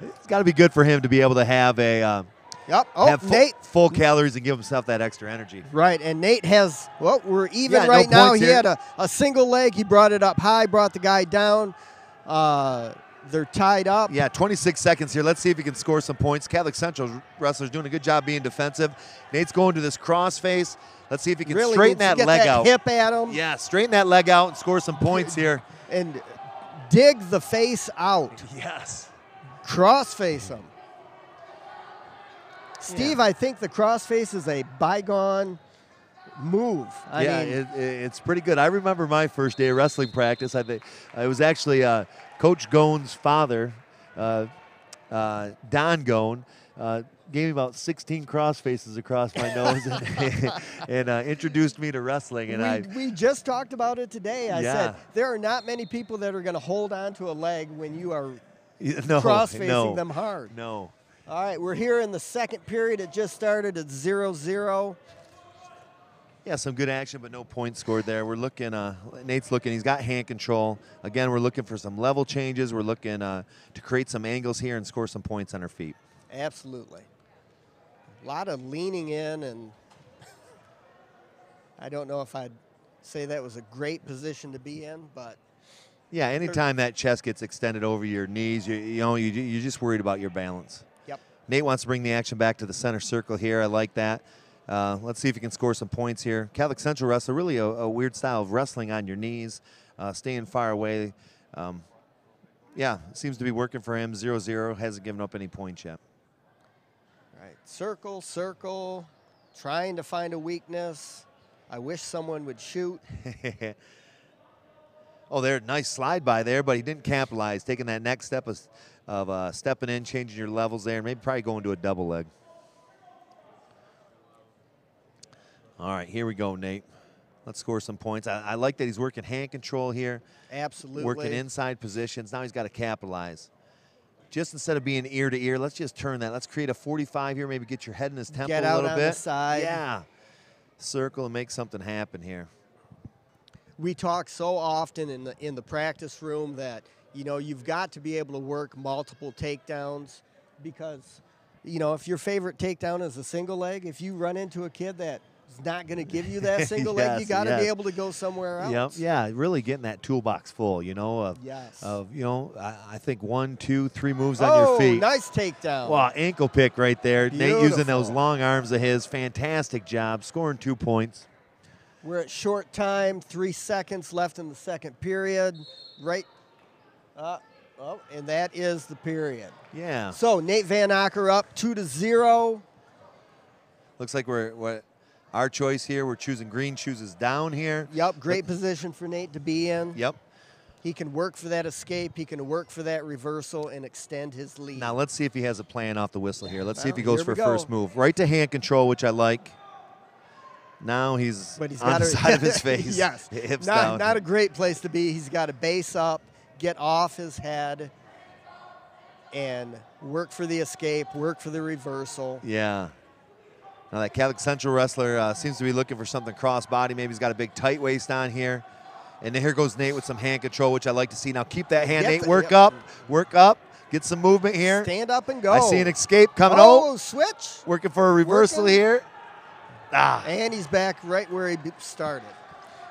it's got to be good for him to be able to have a Nate. Full calories and give himself that extra energy. Right, and Nate has, we're even right now. He had a single leg. He brought it up high, brought the guy down. They're tied up. Yeah, 26 seconds here. Let's see if he can score some points. Catholic Central wrestlers doing a good job being defensive. Nate's going to this crossface. Let's see if he can straighten that leg out. Hip at him. Yeah, straighten that leg out and score some points here. And dig the face out. Yes. Crossface him. Steve, I think the crossface is a bygone move. I mean, it's pretty good. I remember my first day of wrestling practice. I think it was actually Coach Gone's father, Don Gone, gave me about 16 crossfaces across my nose and introduced me to wrestling. And we just talked about it today. I said there are not many people that are going to hold on to a leg when you are cross-facing them hard. No. All right, we're here in the second period. It just started at 0-0. Yeah, some good action, but no points scored there. We're looking, Nate's looking, he's got hand control. Again, we're looking for some level changes. We're looking to create some angles here and score some points on our feet. Absolutely. A lot of leaning in, and I don't know if I'd say that was a great position to be in, but. Yeah, anytime that chest gets extended over your knees, you're just worried about your balance. Yep. Nate wants to bring the action back to the center circle here. I like that. Let's see if he can score some points here. Catholic Central wrestler, really a weird style of wrestling on your knees, staying far away. Yeah, seems to be working for him. 0-0, hasn't given up any points yet. All right, circle, circle, trying to find a weakness. I wish someone would shoot. Oh, there, nice slide by there, but he didn't capitalize. Taking that next step of stepping in, changing your levels there, and maybe probably going to a double leg. All right, here we go, Nate. Let's score some points. I like that he's working hand control here. Absolutely. Working inside positions. Now he's got to capitalize. Just instead of being ear to ear, let's just turn that. Let's create a 45 here, maybe get your head in his temple a little bit. Get out on the side. Yeah. Circle and make something happen here. We talk so often in the practice room that, you've got to be able to work multiple takedowns because, if your favorite takedown is a single leg, if you run into a kid that is not going to give you that single leg. You got to be able to go somewhere else. Yep. Yeah, really getting that toolbox full, Yes. I think 1, 2, 3 moves on your feet. Nice takedown. Wow, ankle pick right there. Beautiful. Nate using those long arms of his. Fantastic job, scoring 2 points. We're at short time, 3 seconds left in the second period. Right. And that is the period. Yeah. So Nate Van Acker up 2-0. Looks like we're our choice here. We're choosing green chooses down here. Yep, great position for Nate to be in. Yep. He can work for that escape. He can work for that reversal and extend his lead. Now let's see if he has a plan off the whistle here. Let's see if Well, he goes here for we a first move. Right to hand control, which I like. Now he's on the side of his face. Yes. Hips down. Not a great place to be. He's got to base up, get off his head, and work for the escape, work for the reversal. Yeah. Now that Catholic Central wrestler seems to be looking for something cross-body. Maybe he's got a big tight waist on here. And then here goes Nate with some hand control, which I like to see. Now keep that hand, Nate. Work up. Get some movement here. Stand up and go. I see an escape coming. Switch. Working for a reversal here. And he's back right where he started.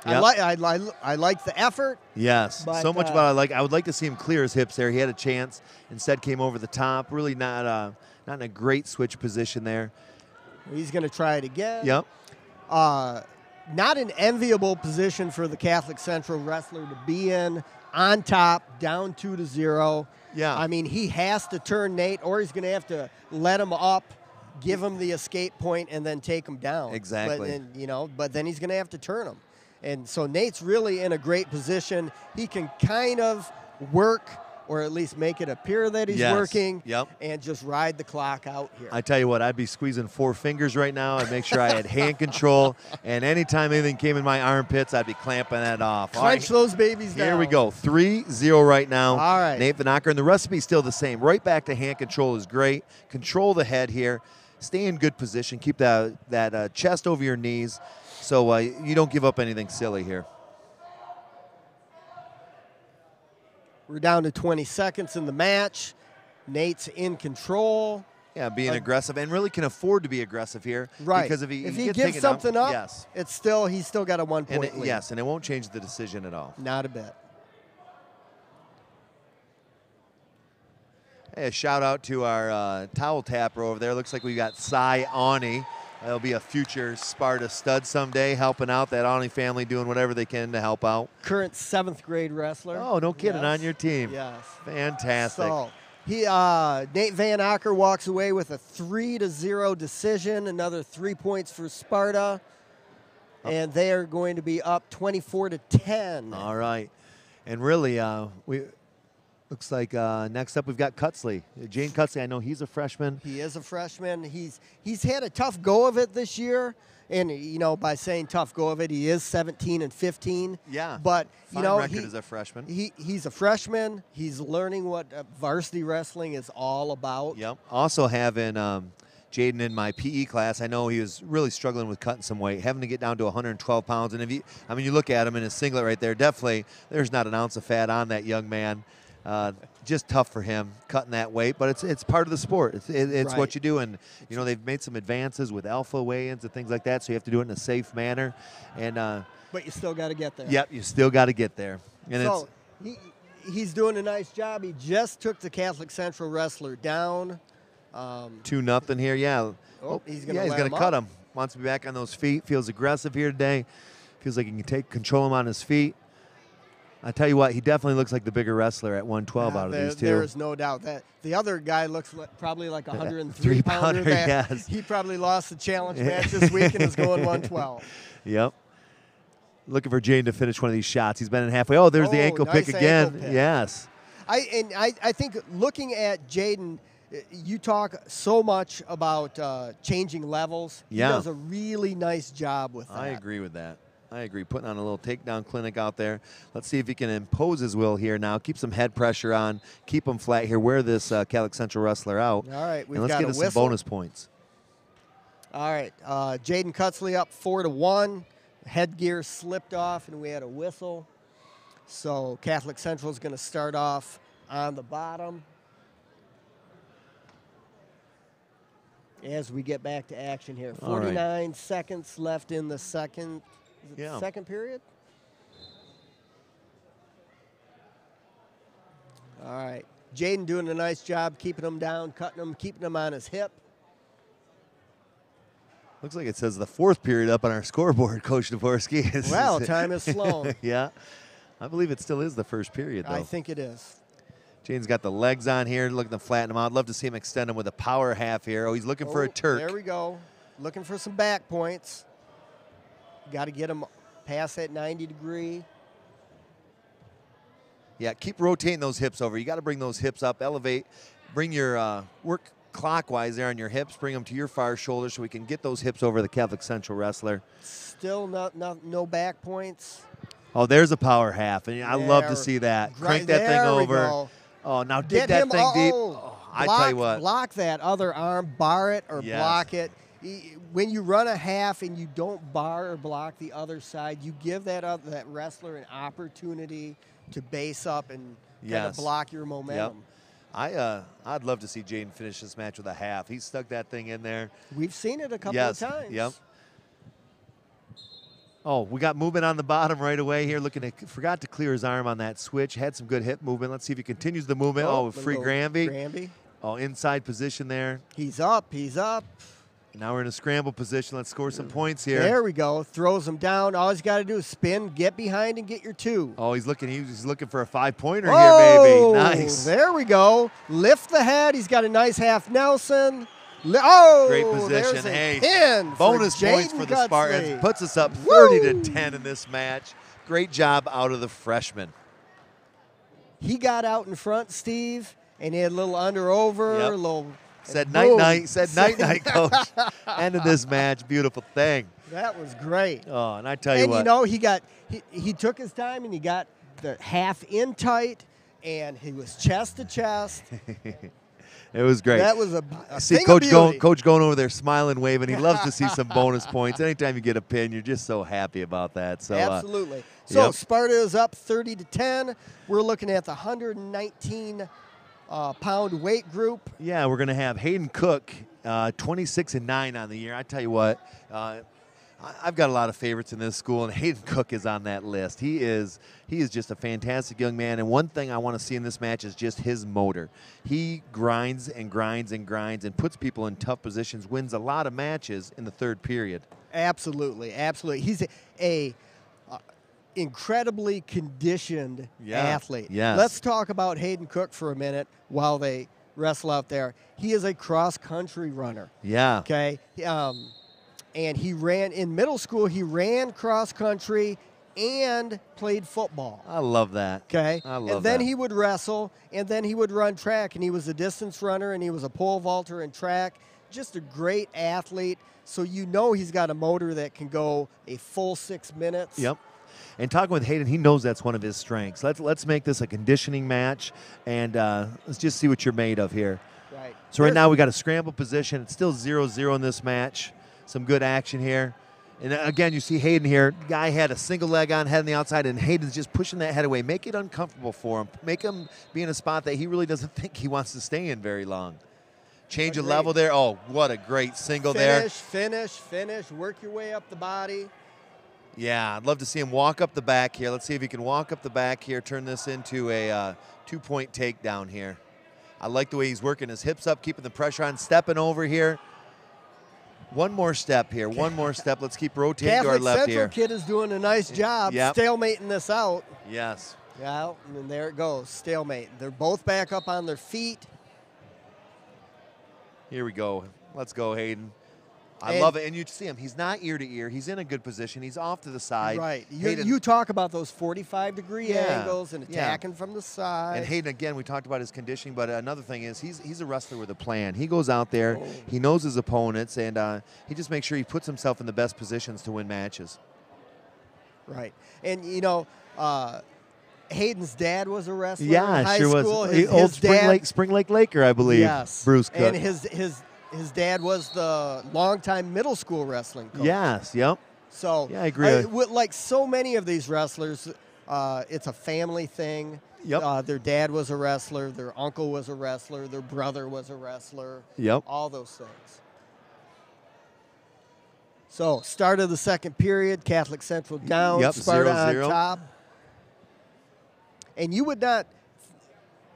Yep. I like the effort. Yes, but, so much about I would like to see him clear his hips there. He had a chance. Instead came over the top. Really not in a great switch position there. He's going to try it again. Yep. Not an enviable position for the Catholic Central wrestler to be in. On top, down 2-0. Yeah. I mean, he has to turn Nate, or he's going to have to let him up, give him the escape point, and then take him down. Exactly. But then he's going to have to turn him. And so Nate's really in a great position. He can kind of work, or at least make it appear that he's working, and just ride the clock out here. I tell you what, I'd be squeezing 4 fingers right now. I'd make sure I had hand control, and anytime anything came in my armpits, I'd be clamping that off. Clench those babies down. Here we go, 3-0 right now. All right. Nate Van Acker, and the recipe's still the same. Right back to hand control is great. Control the head here. Stay in good position. Keep that chest over your knees so you don't give up anything silly here. We're down to 20 seconds in the match. Nate's in control. Yeah, being aggressive, and really can afford to be aggressive here. Right. Because if he gives something up, yes. he's still got a 1 point lead. Yes, and it won't change the decision at all. Not a bit. Hey, a shout out to our towel tapper over there. Looks like we got Cy Awney. That'll be a future Sparta stud someday, helping out that Awney family, doing whatever they can to help out. Current 7th grade wrestler. Oh, no kidding, on your team. Yes. Fantastic. So Nate Van Acker walks away with a 3-0 decision. Another 3 points for Sparta. And they are going to be up 24-10. All right. And really, looks like next up we've got Cutsley. Jane Cutsley, I know he's a freshman. He is a freshman. He's had a tough go of it this year. And, by saying tough go of it, he is 17-15. Yeah. But, Fine record as a freshman. He's a freshman. He's learning what varsity wrestling is all about. Yep. Also having Jaden in my PE class, I know he was really struggling with cutting some weight, having to get down to 112 pounds. And if you look at him in his singlet right there, definitely there's not an ounce of fat on that young man. Just tough for him cutting that weight, but it's part of the sport. It's right. what you do, and they've made some advances with alpha weigh-ins and things like that, so you have to do it in a safe manner. And but you still got to get there. Yep, you still got to get there. And so he's doing a nice job. He just took the Catholic Central wrestler down. 2-0 here. Yeah. He's gonna cut him. Wants to be back on those feet. Feels aggressive here today. Feels like he can control him on his feet. I tell you what, he definitely looks like the bigger wrestler at 112 out of these two. There is no doubt that the other guy looks probably like a 103 pounder. Yes. He probably lost the challenge match this week and is going 112. Yep. Looking for Jane to finish one of these shots. He's been in halfway. Oh, there's the ankle nice pick again. Ankle pick. Yes. I think looking at Jaden, you talk so much about changing levels. Yeah. He does a really nice job with that. I agree with that. I agree. Putting on a little takedown clinic out there. Let's see if he can impose his will here now. Keep some head pressure on. Keep him flat here. Wear this Catholic Central wrestler out. All right. And let's get us some bonus points. All right. Jaden Cutsley up 4-1. Headgear slipped off, and we had a whistle. So Catholic Central is going to start off on the bottom. as we get back to action here. All right. 49 seconds left in the second, second period. All right. Jaden doing a nice job keeping him down, cutting him, keeping him on his hip. Looks like it says the 4th period up on our scoreboard, Coach Dvorsky. Well, time has flown. Yeah. I believe it still is the 1st period, though. I think it is. Jaden's got the legs on here, looking to flatten him out. Love to see him extend him with a power half here. Oh, he's looking for a Turk. There we go. Looking for some back points. Got to get him past that 90-degree. Yeah, keep rotating those hips over. You got to bring those hips up, elevate, bring your work clockwise there on your hips, bring them to your far shoulder so we can get those hips over the Catholic Central wrestler. Still no back points. Oh, there's a power half, and I love to see that. Crank that thing over. Oh, now dig that thing deep. Oh, I tell you what. Block that other arm, bar it or block it. When you run a half and you don't bar or block the other side, you give that wrestler an opportunity to base up and kind of block your momentum. Yep. I'd love to see Jaden finish this match with a half. He stuck that thing in there. We've seen it a couple of times. Yep. Oh, we got movement on the bottom right away here. Forgot to clear his arm on that switch. Had some good hip movement. Let's see if he continues the movement. Oh, free Granby. Oh, inside position there. He's up. He's up. Now we're in a scramble position. Let's score some points here. There we go. Throws him down. All he's got to do is spin, get behind, and get your 2. Oh, he's looking for a 5-pointer here, baby. Nice. There we go. Lift the head. He's got a nice half Nelson. Great position. Hey, bonus points for the Spartans. Puts us up 30-10 in this match. Great job out of the freshman. He got out in front, Steve, and he had a little under-over, a little... Said night-night. Said night-night, Coach. End of this match. Beautiful thing. That was great. Oh, and I tell you what. And, you know, he took his time, and he got the half in tight, and he was chest to chest. It was great. That was a see thing Coach of beauty. Coach going over there smiling, waving. He loves to see some bonus points. Anytime you get a pin, you're just so happy about that. So absolutely. So Sparta is up 30-10. We're looking at the 119 pound weight group. Yeah, we're going to have Hayden Cook, 26-9 on the year. I tell you what, I've got a lot of favorites in this school, and Hayden Cook is on that list. He is just a fantastic young man, and one thing I want to see in this match is just his motor. He grinds and grinds and grinds and puts people in tough positions, wins a lot of matches in the 3rd period. Absolutely, absolutely. He's a incredibly conditioned athlete. Yes. Let's talk about Hayden Cook for a minute while they wrestle out there. He is a cross-country runner. Yeah. Okay. And he ran in middle school. He ran cross-country and played football. I love that. Okay. I love that. And then he would wrestle, and then he would run track, and he was a distance runner, and he was a pole vaulter in track. Just a great athlete. So you know he's got a motor that can go a full 6 minutes. Yep. And talking with Hayden, he knows that's one of his strengths. Let's make this a conditioning match, and let's just see what you're made of here. Right. So right now we got a scramble position. It's still 0-0 in this match. Some good action here. And again, you see Hayden here. Guy had a single leg on, head on the outside, and Hayden's just pushing that head away. Make it uncomfortable for him. Make him be in a spot that he really doesn't think he wants to stay in very long. Change of level there. Oh, what a great single there. Finish. Work your way up the body. Yeah, I'd love to see him walk up the back here. Let's see if he can walk up the back here, turn this into a 2-point takedown here. I like the way he's working his hips up, keeping the pressure on, stepping over here. One more step here, one more step. Let's keep rotating to our left here. Catholic Central kid is doing a nice job stalemating this out. Yes. Yeah, and there it goes, stalemate. They're both back up on their feet. Here we go. Let's go, Hayden. I love it. And you see him. He's not ear to ear. He's in a good position. He's off to the side. Right. You talk about those 45-degree angles and attacking from the side. And Hayden, again, we talked about his conditioning, but another thing is he's a wrestler with a plan. He goes out there, he knows his opponents, and he just makes sure he puts himself in the best positions to win matches. Right. And, you know, Hayden's dad was a wrestler in high sure school. Was. His old dad, Spring Lake Laker, I believe. Yes. Bruce Cook. And his dad was the longtime middle school wrestling coach. Yes, yep. So yeah, I agree. Like so many of these wrestlers, it's a family thing. Yep. Their dad was a wrestler. Their uncle was a wrestler. Their brother was a wrestler. Yep. All those things. So, start of the second period, Catholic Central down, Yep, Sparta 0-0. on top. And you would not...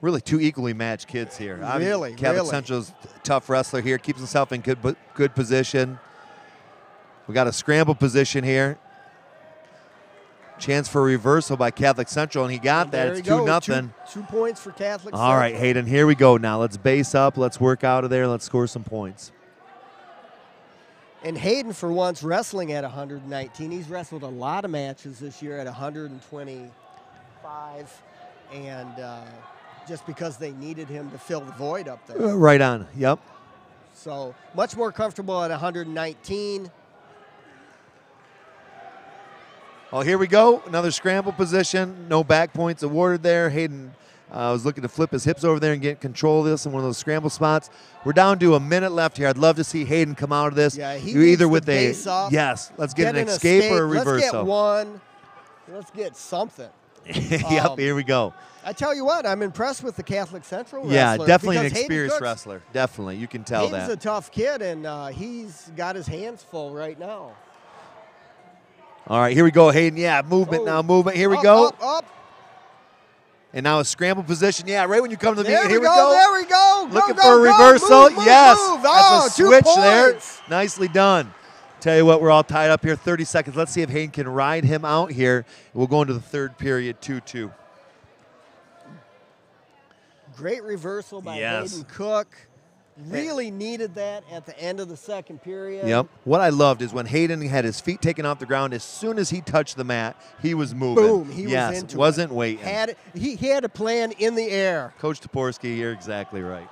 Really two equally matched kids here. Really, Catholic really. Central's a tough wrestler here, keeps himself in good position. We got a scramble position here. Chance for a reversal by Catholic Central, and he got that. It's 2-0. 2 points for Catholic Central. All right, Hayden, here we go now. Let's base up. Let's work out of there. Let's score some points. And Hayden, for once, wrestling at 119. He's wrestled a lot of matches this year at 125. And just because they needed him to fill the void up there. Right on. Yep. So much more comfortable at 119. Oh, here we go. Another scramble position. No back points awarded there. Hayden was looking to flip his hips over there and get control of this in one of those scramble spots. We're down to a minute left here. I'd love to see Hayden come out of this. Yeah, he You're either needs with to base up, yes, let's get an an escape or a reversal. Let's get one. Let's get something. Yep, here we go. I tell you what, I'm impressed with the Catholic Central Yeah, wrestler. definitely an because Hayden experienced Cooks, wrestler. Definitely, you can tell Hayden's that. a tough kid, and he's got his hands full right now. All right, here we go, Hayden. Yeah, movement now, movement. Here we Up, go. Up. And now a scramble position. Yeah, right when you come to the There meeting. Here we we go. go. There we go. Looking go, for a go, reversal. move, yes. Move. That's a 2 switch there. points. Nicely done. Tell you what, we're all tied up here. 30 seconds. Let's see if Hayden can ride him out here. We'll go into the third period, 2-2. Great reversal by Yes. Hayden Cook. Really needed that at the end of the second period. Yep. What I loved is when Hayden had his feet taken off the ground, as soon as he touched the mat, he was moving. Boom. He was into wasn't it. waiting. He had a plan in the air. Coach Toporski, you're exactly right.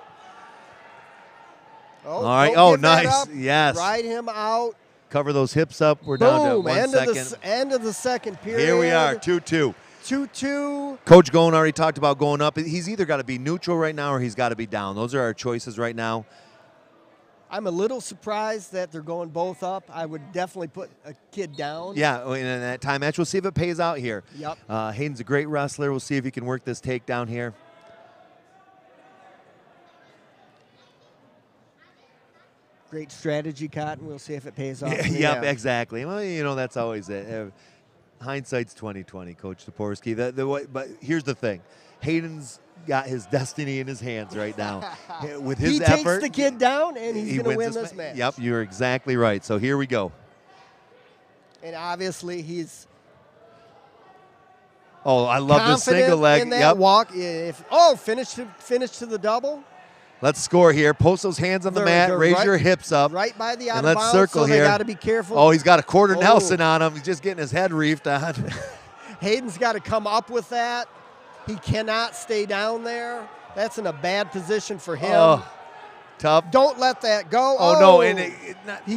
Oh, all right. don't Oh, give that nice. up. Yes. Ride him out. Cover those hips up. We're down to Boom. 1 second. End of the second period. Here we are, 2-2. 2-2. Coach Goen already talked about going up. He's either got to be neutral right now or he's got to be down. Those are our choices right now. I'm a little surprised that they're going both up. I would definitely put a kid down. Yeah, in that time match. We'll see if it pays out here. Yep. Hayden's a great wrestler. We'll see if he can work this takedown here. Great strategy, Cotton. We'll see if it pays off. Yep, exactly. Well, you know, that's always it. Hindsight's 20/20, Coach Toporski. But here's the thing. Hayden's got his destiny in his hands right now. With his effort, he takes the kid down, and he's going to win this match. Yep, you're exactly right. So here we go. And obviously, he's I love the single leg. In that walk. Finish to the double. Let's score here. Post those hands on the mat. Raise your hips up. Right by the out and of let's bounds, circle so here. They got to be careful. Oh, he's got a quarter Nelson on him. He's just getting his head reefed on. Hayden's got to come up with that. He cannot stay down there. That's in a bad position for him. Oh, tough. Don't let that go. Oh, no. And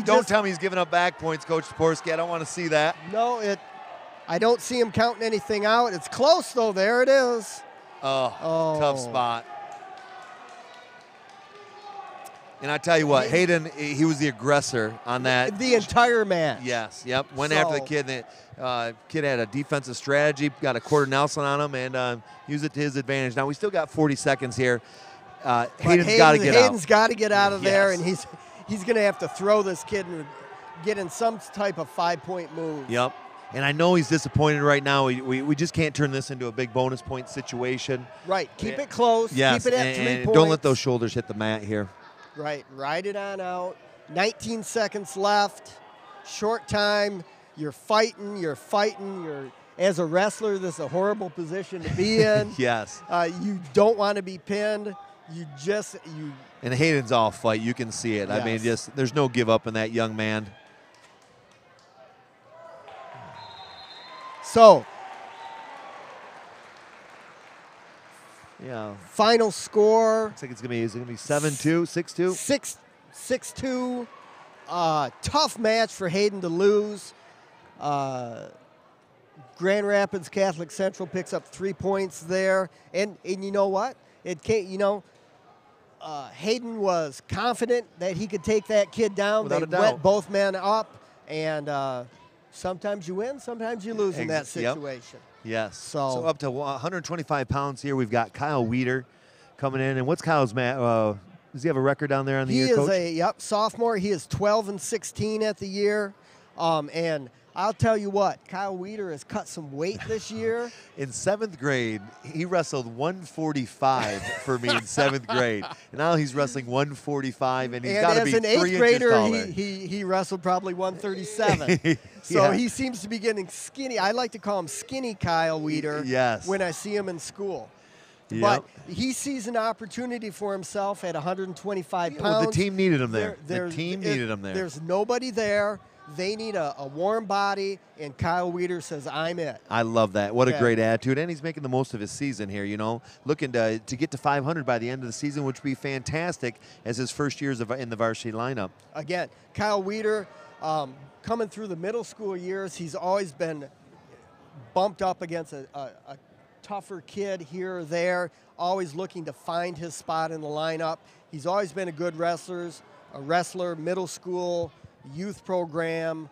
don't tell me he's giving up back points, Coach Toporski. I don't want to see that. No, I don't see him counting anything out. It's close, though. There it is. Oh. Tough spot. And I tell you what, Hayden, he was the aggressor on that. The entire match. Yes, yep. Went after the kid. The kid had a defensive strategy, got a quarter Nelson on him, and used it to his advantage. Now, we still got 40 seconds here. Hayden's got to get out. Hayden's got to get out of there, and he's going to have to throw this kid and get in some type of 5-point move. Yep. And I know he's disappointed right now. We just can't turn this into a big bonus point situation. Right. Keep it close. Yes, Keep it at 3 points. Don't let those shoulders hit the mat here. Right. Ride it on out. 19 seconds left. Short time. You're fighting. As a wrestler, this is a horrible position to be in. Yes. You don't want to be pinned. And Hayden's all fight. You can see it. Yes. I mean, there's no give up in that young man. So, yeah. Final score. Looks like it's gonna be 7-2, 6-2? 6-2. Tough match for Hayden to lose. Grand Rapids Catholic Central picks up 3 points there. And you know what? Hayden was confident that he could take that kid down. Without they a doubt. went both men up. And sometimes you win, sometimes you lose in that situation. Yep. Yes. So up to 125 pounds here. We've got Kyle Weeder coming in. And what's Kyle's match? Does he have a record down there on the year, Coach? He is a sophomore. He is 12-16 at the year. And I'll tell you what, Kyle Weeder has cut some weight this year. In 7th grade, he wrestled 145 for me in 7th grade. And now he's wrestling 145, and he's got to be 3 inches taller. And as an 8th grader, he wrestled probably 137. So he seems to be getting skinny. I like to call him Skinny Kyle Weeder when I see him in school. Yep. But he sees an opportunity for himself at 125 pounds. Well, the team needed him there. The team needed him there. There's nobody there. They need a warm body, and Kyle Weeder says, I'm it. I love that. What a great attitude. And he's making the most of his season here, you know, looking to get to 500 by the end of the season, which would be fantastic as his first years in the varsity lineup. Again, Kyle Weeder, coming through the middle school years, he's always been bumped up against a tougher kid here or there, always looking to find his spot in the lineup. He's always been a good wrestler, middle school, youth program.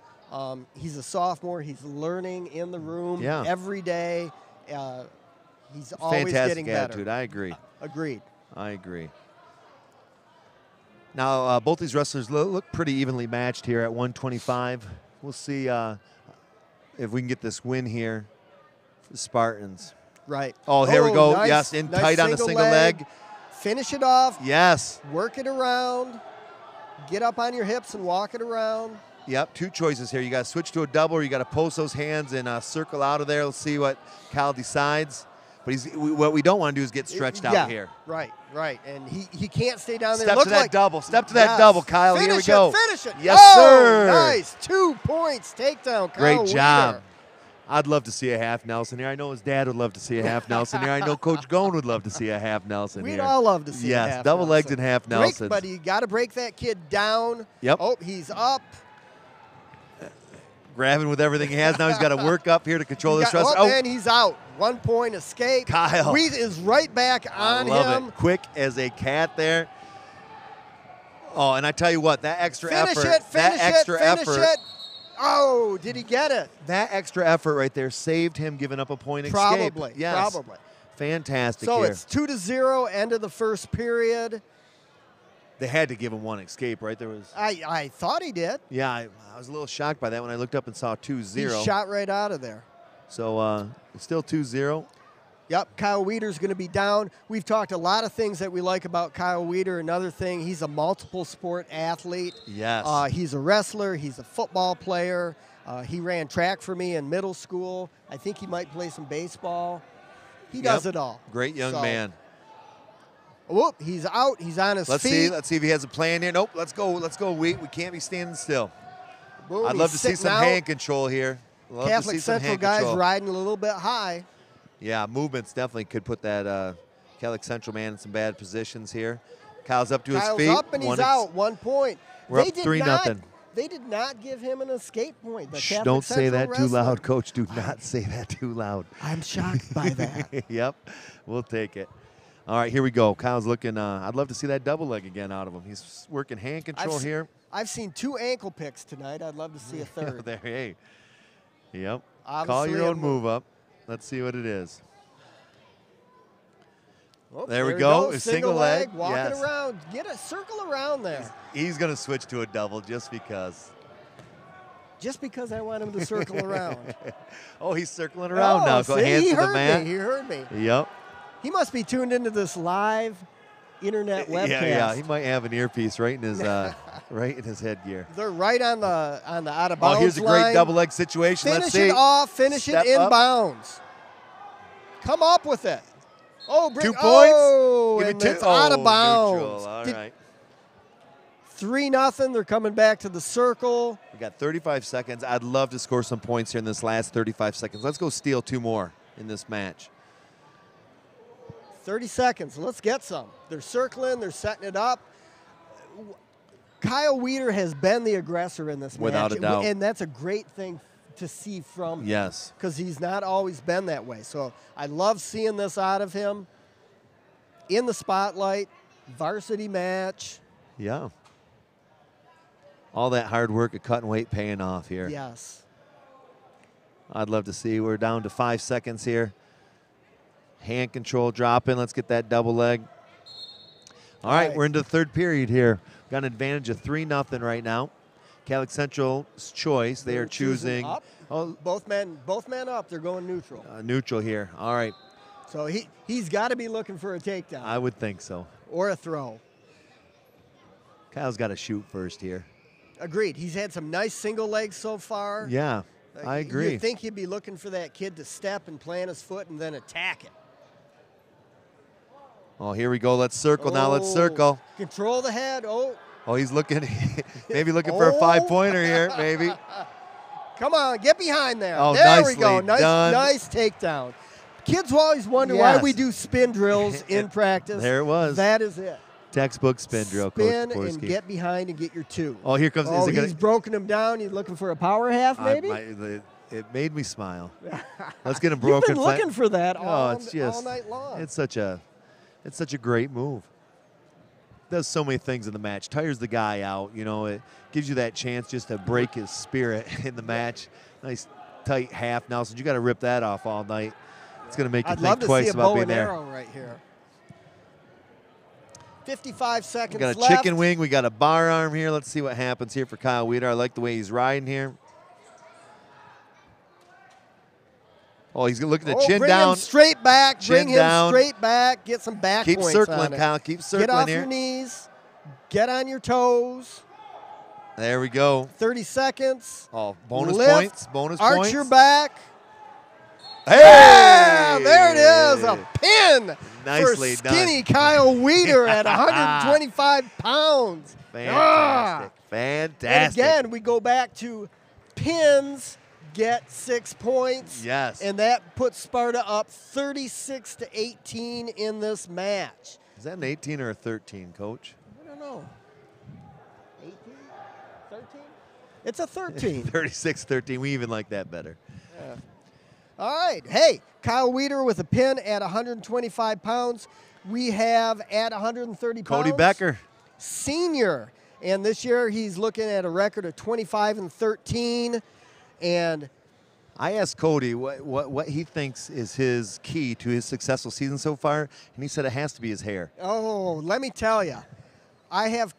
He's a sophomore. He's learning in the room every day. He's always getting better. Fantastic attitude. I agree. Agreed. I agree. Now, both these wrestlers look pretty evenly matched here at 125. We'll see if we can get this win here for the Spartans. Right. Oh, there we go. Nice, yes, in tight on the single leg. Finish it off. Yes. Work it around. Get up on your hips and walk it around. Yep, 2 choices here. You got to switch to a double, or you got to post those hands and circle out of there. Let's see what Kyle decides. But what we don't want to do is get stretched out here. Right. And he can't stay down there. Step to that double. Step to that double, Kyle. Finish here we go. Finish it. Yes, sir. Nice. 2 points. Takedown, Kyle Great job. Weeder. I'd love to see a half Nelson here. I know his dad would love to see a half Nelson here. I know Coach Gone would love to see a half Nelson here. We'd all love to see a half Yes, double Nelson. legs and half Nelsons. But you got to break that kid down. Yep. Oh, he's up. Grabbing with everything he has. Now he's got to work up here to control this wrestler. Oh, and he's out. 1 point escape. Kyle. Weed is right back on him. I love it. Quick as a cat there. Oh, and I tell you what, that extra effort. Finish it. Oh, did he get it? That extra effort right there saved him giving up a point escape. Probably. Yes. Probably. Fantastic so here. It's 2-0, end of the first period. They had to give him one escape, right? I thought he did. Yeah, I was a little shocked by that when I looked up and saw 2-0. He shot right out of there. So it's still 2-0. Yep, Kyle Weeder's going to be down. We've talked a lot of things that we like about Kyle Weeder. Another thing, he's a multiple sport athlete. Yes. He's a wrestler. He's a football player. He ran track for me in middle school. I think he might play some baseball. He does it all. Great young man. Whoop, he's out. He's on his feet. Let's see if he has a plan here. Nope, let's go. We can't be standing still. Boom, I'd love to see some hand control here. Catholic Central guys riding a little bit high. Yeah, movements definitely could put that Catholic Central man in some bad positions here. Kyle's up to his feet. Kyle's up and he's out. 1 point. We're up 3-0. They did not give him an escape point. Shh, don't say that too loud, Coach. Do not say that too loud. I'm shocked by that. Yep, we'll take it. All right, here we go. Kyle's looking. I'd love to see that double leg again out of him. He's working hand control here. I've seen 2 ankle picks tonight. I'd love to see a third. There, hey. Yep. Obviously call your own move up. Let's see what it is. Oh, there we go. A single leg. Walking around. Get a circle around there. He's going to switch to a double just because. Just because I want him to circle around. Oh, he's circling around now. Go hands to the mat. He heard me. Yep. He must be tuned into this live internet webcast. Yeah. He might have an earpiece right in his right in his headgear. They're right on the out of bounds line. Oh, here's a great double leg situation. Finish Let's see. it off. Finish it in bounds. Come up with it. Oh, 2 points. Oh, and it's out of neutral. bounds. All right. 3-0. They're coming back to the circle. We got 35 seconds. I'd love to score some points here in this last 35 seconds. Let's go steal 2 more in this match. 30 seconds. Let's get some. They're circling. They're setting it up. Kyle Weeder has been the aggressor in this match. Without a doubt. And that's a great thing to see from him. Yes. Because he's not always been that way. So I love seeing this out of him. In the spotlight. Varsity match. Yeah. All that hard work of cutting weight paying off here. Yes. I'd love to see. We're down to 5 seconds here. Hand control dropping. Let's get that double leg. All right, we're into the third period here. Got an advantage of 3-0 right now. Catholic Central's choice. They are choosing up. Both men up. They're going neutral. Neutral here. All right. So he's got to be looking for a takedown. I would think so. Or a throw. Kyle's got to shoot first here. Agreed. He's had some nice single legs so far. Yeah, I agree. You'd think he'd be looking for that kid to step and plant his foot and then attack it. Oh, here we go. Let's circle now. Let's circle. Control the head. Oh, he's looking, maybe looking for a 5-pointer here, maybe. Come on, get behind there. Oh, there we go. done. Nice takedown. Kids will always wonder why we do spin drills in practice. There it was. That is it. Textbook spin drill, Spin Coach and get behind and get your 2. Oh, here comes. He's broken him down. He's looking for a power half, maybe? It made me smile. Let's get him broken. You've been looking for that all night long. It's such a great move. Does so many things in the match. Tires the guy out. You know, it gives you that chance just to break his spirit in the match. Nice tight half, Nelson. You got to rip that off all night. It's going to make you think twice about being there. I'd love to see a bow and arrow right here. 55 seconds left. We got a left. chicken wing. We got a bar arm here. Let's see what happens here for Kyle Weeder. I like the way he's riding here. Oh, he's looking to chin bring down. Him straight back. Chin bring down. him straight back. Get some back Keep points circling, on it. Kyle. Keep circling Get off here. your knees. Get on your toes. There we go. 30 seconds. Oh, bonus Lift, points. Bonus arch points. your back. Hey! Yeah, there it is. A pin Nicely for skinny Kyle Weeder at 125 pounds. Fantastic. Fantastic. And again, we go back to pins get 6 points. Yes. And that puts Sparta up 36-18 in this match. Is that an 18 or a 13, Coach? I don't know. 18? 13? It's a 13. 36-13. We even like that better. Yeah. All right. Hey, Kyle Weeder with a pin at 125 pounds. We have at 130 pounds. Cody Becker. Senior. And this year he's looking at a record of 25-13. And I asked Cody what he thinks is his key to his successful season so far, and he said it has to be his hair. Oh, let me tell you. I have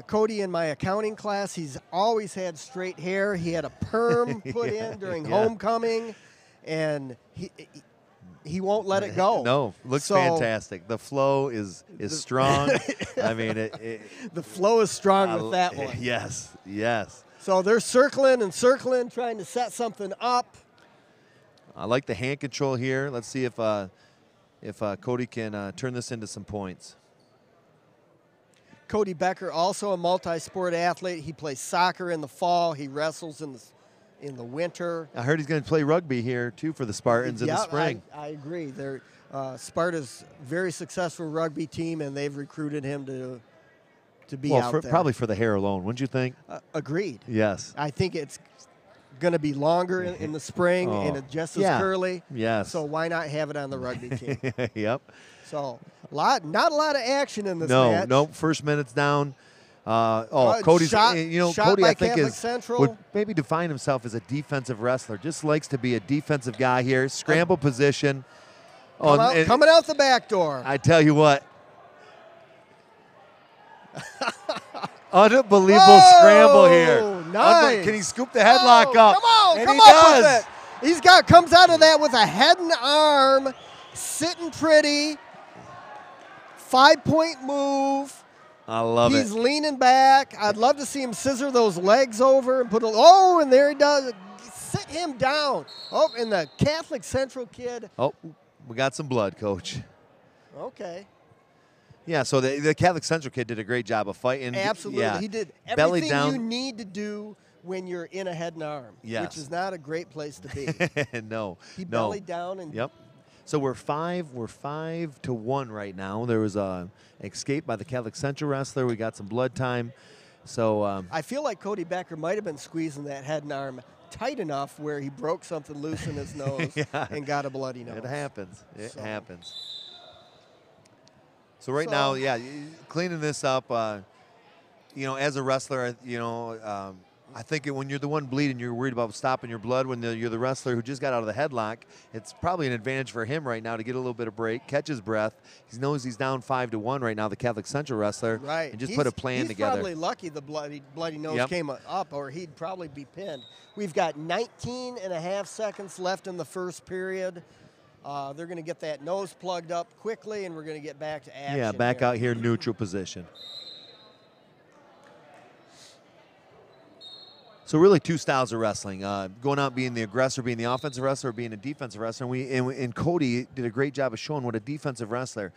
Cody in my accounting class. He's always had straight hair. He had a perm put in during homecoming, and he won't let it go. No, looks fantastic. The flow is strong. I mean, the flow is strong with that one. Yes, yes. So they're circling and circling, trying to set something up. I like the hand control here. Let's see if Cody can turn this into some points. Cody Becker, also a multi-sport athlete. He plays soccer in the fall. He wrestles in the winter. I heard he's going to play rugby here, too, for the Spartans in the spring. I agree. They're Sparta's very successful rugby team, and they've recruited him to be out there. Probably for the hair alone, wouldn't you think? Agreed. Yes. I think it's going to be longer in the spring and just as curly. Yes. So why not have it on the rugby team? Yep. So not a lot of action in this match. No. First minute's down. Cody's, shot Cody, by I think, Catholic Central. would maybe define himself as a defensive wrestler. Just likes to be a defensive guy here. Scramble position. Coming out the back door. I tell you what. Unbelievable scramble here. Nice. Can he scoop the headlock up? Come on, and come he up does. with it. Comes out of that with a head and arm, sitting pretty. 5-point move. I love it. He's leaning back. I'd love to see him scissor those legs over and and there he does. Sit him down. Oh, and the Catholic Central kid. Oh, we got some blood, Coach. Okay. Yeah, so the Catholic Central kid did a great job of fighting. Absolutely. Yeah. He did Belly everything down. you need to do when you're in a head and arm, which is not a great place to be. No. He bellied down and Yep. So we're 5-1 right now. There was a escape by the Catholic Central wrestler. We got some blood time. So I feel like Cody Becker might have been squeezing that head and arm tight enough where he broke something loose in his nose and got a bloody nose. It happens. It happens. So now, cleaning this up, as a wrestler, I think when you're the one bleeding, you're worried about stopping your blood. When you're the wrestler who just got out of the headlock, it's probably an advantage for him right now to get a little bit of break, catch his breath. He knows he's down 5-1 right now, the Catholic Central wrestler, right? And just put a plan together. He's probably lucky the bloody nose came up, or he'd probably be pinned. We've got 19.5 seconds left in the first period. They're going to get that nose plugged up quickly, and we're going to get back to action. Yeah, back out here, neutral position. So really 2 styles of wrestling, going out being the aggressor, being the offensive wrestler, or being a defensive wrestler. And Cody did a great job of showing what a defensive wrestler.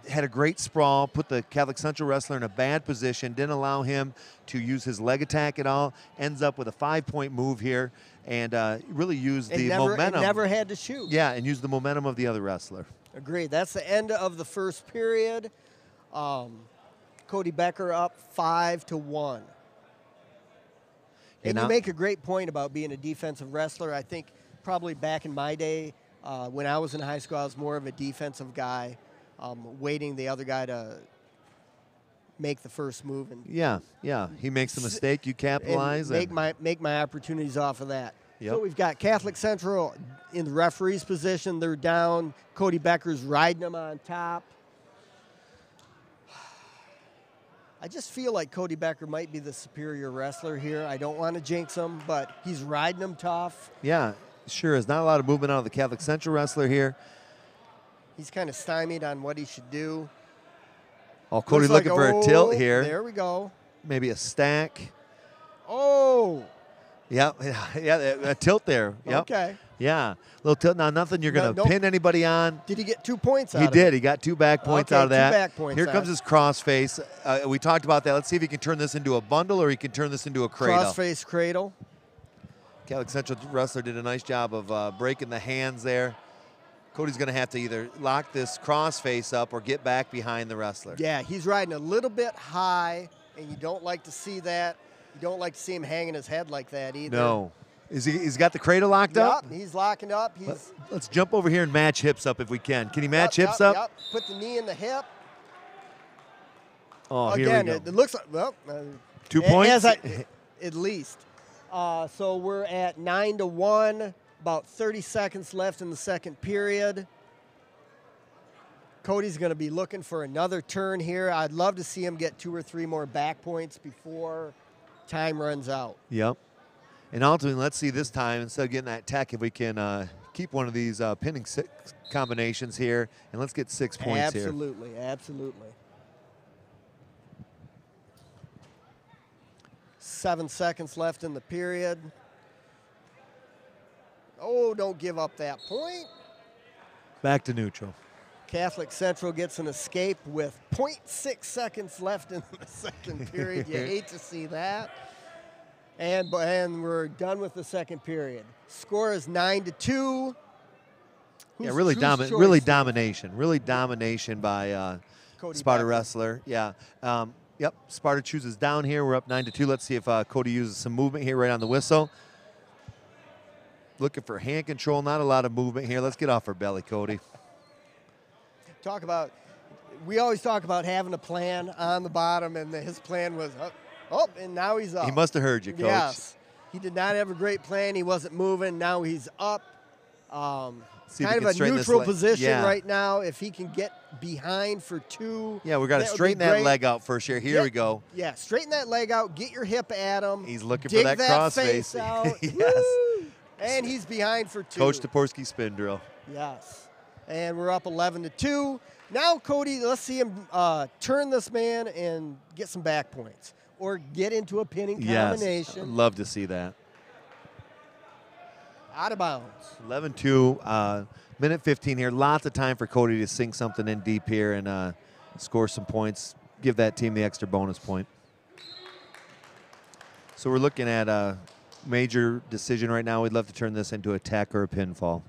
Had a great sprawl, put the Catholic Central wrestler in a bad position, didn't allow him to use his leg attack at all, ends up with a 5-point move here, and really used the momentum. Never had to shoot. Yeah, and used the momentum of the other wrestler. Agreed. That's the end of the first period. Cody Becker up 5-1. And you make a great point about being a defensive wrestler. I think probably back in my day, when I was in high school, I was more of a defensive guy, waiting the other guy to make the first move. And yeah. He makes the mistake, you capitalize. And make my opportunities off of that. Yep. So we've got Catholic Central in the referee's position. They're down. Cody Becker's riding them on top. I just feel like Cody Becker might be the superior wrestler here. I don't want to jinx him, but he's riding them tough. Yeah, sure is. Not a lot of movement out of the Catholic Central wrestler here. He's kind of stymied on what he should do. Oh, Cody looking for a tilt here. There we go. Maybe a stack. Oh. Yeah, a tilt there. Yep. Okay. Yeah, little tilt. Now, nothing you're going to pin anybody on. Did he get 2 points out of it? He did. He got 2 back points out of that. 2 back points. Here comes his crossface. We talked about that. Let's see if he can turn this into a bundle or he can turn this into a cradle. Crossface cradle. Catholic Central wrestler did a nice job of breaking the hands there. Cody's going to have to either lock this crossface up or get back behind the wrestler. Yeah, he's riding a little bit high, and you don't like to see that. You don't like to see him hanging his head like that either. No. He's got the cradle locked up? Yep, he's locking up. Let's jump over here and match hips up if we can. Can he match hips up? Yep. Put the knee in the hip. Oh, again, here we go. It looks like, well, 2 points? At least. So we're at 9-1, about 30 seconds left in the second period. Cody's going to be looking for another turn here. I'd love to see him get 2 or 3 more back points before time runs out. Yep. And ultimately, let's see this time, instead of getting that tech, if we can keep one of these pinning combinations here, and let's get 6 points here. Absolutely. 7 seconds left in the period. Oh, don't give up that point. Back to neutral. Catholic Central gets an escape with 0.6 seconds left in the second period. You hate to see that. And we're done with the second period. Score is 9-2. Really domination. Really domination by Sparta wrestler. Yeah. Yep. Sparta chooses down here. We're up 9-2. Let's see if Cody uses some movement here right on the whistle. Looking for hand control. Not a lot of movement here. Let's get off our belly, Cody. We always talk about having a plan on the bottom, and his plan was up. Oh, and now he's up. He must have heard you, Coach. Yes. He did not have a great plan. He wasn't moving. Now he's up. Kind of a neutral position right now. If he can get behind for 2. Yeah, we've got to straighten that leg out first here. Here we go. Yeah, straighten that leg out. Get your hip at him. He's looking for that crossface. Yes. Woo! And he's behind for 2. Coach Toporski spin drill. Yes. And we're up 11-2. Now, Cody, let's see him turn this man and get some back points. Or get into a pinning combination. Yes, love to see that. Out of bounds. 11-2, minute 15 here. Lots of time for Cody to sink something in deep here and score some points. Give that team the extra bonus point. So we're looking at a major decision right now. We'd love to turn this into a tech or a pinfall.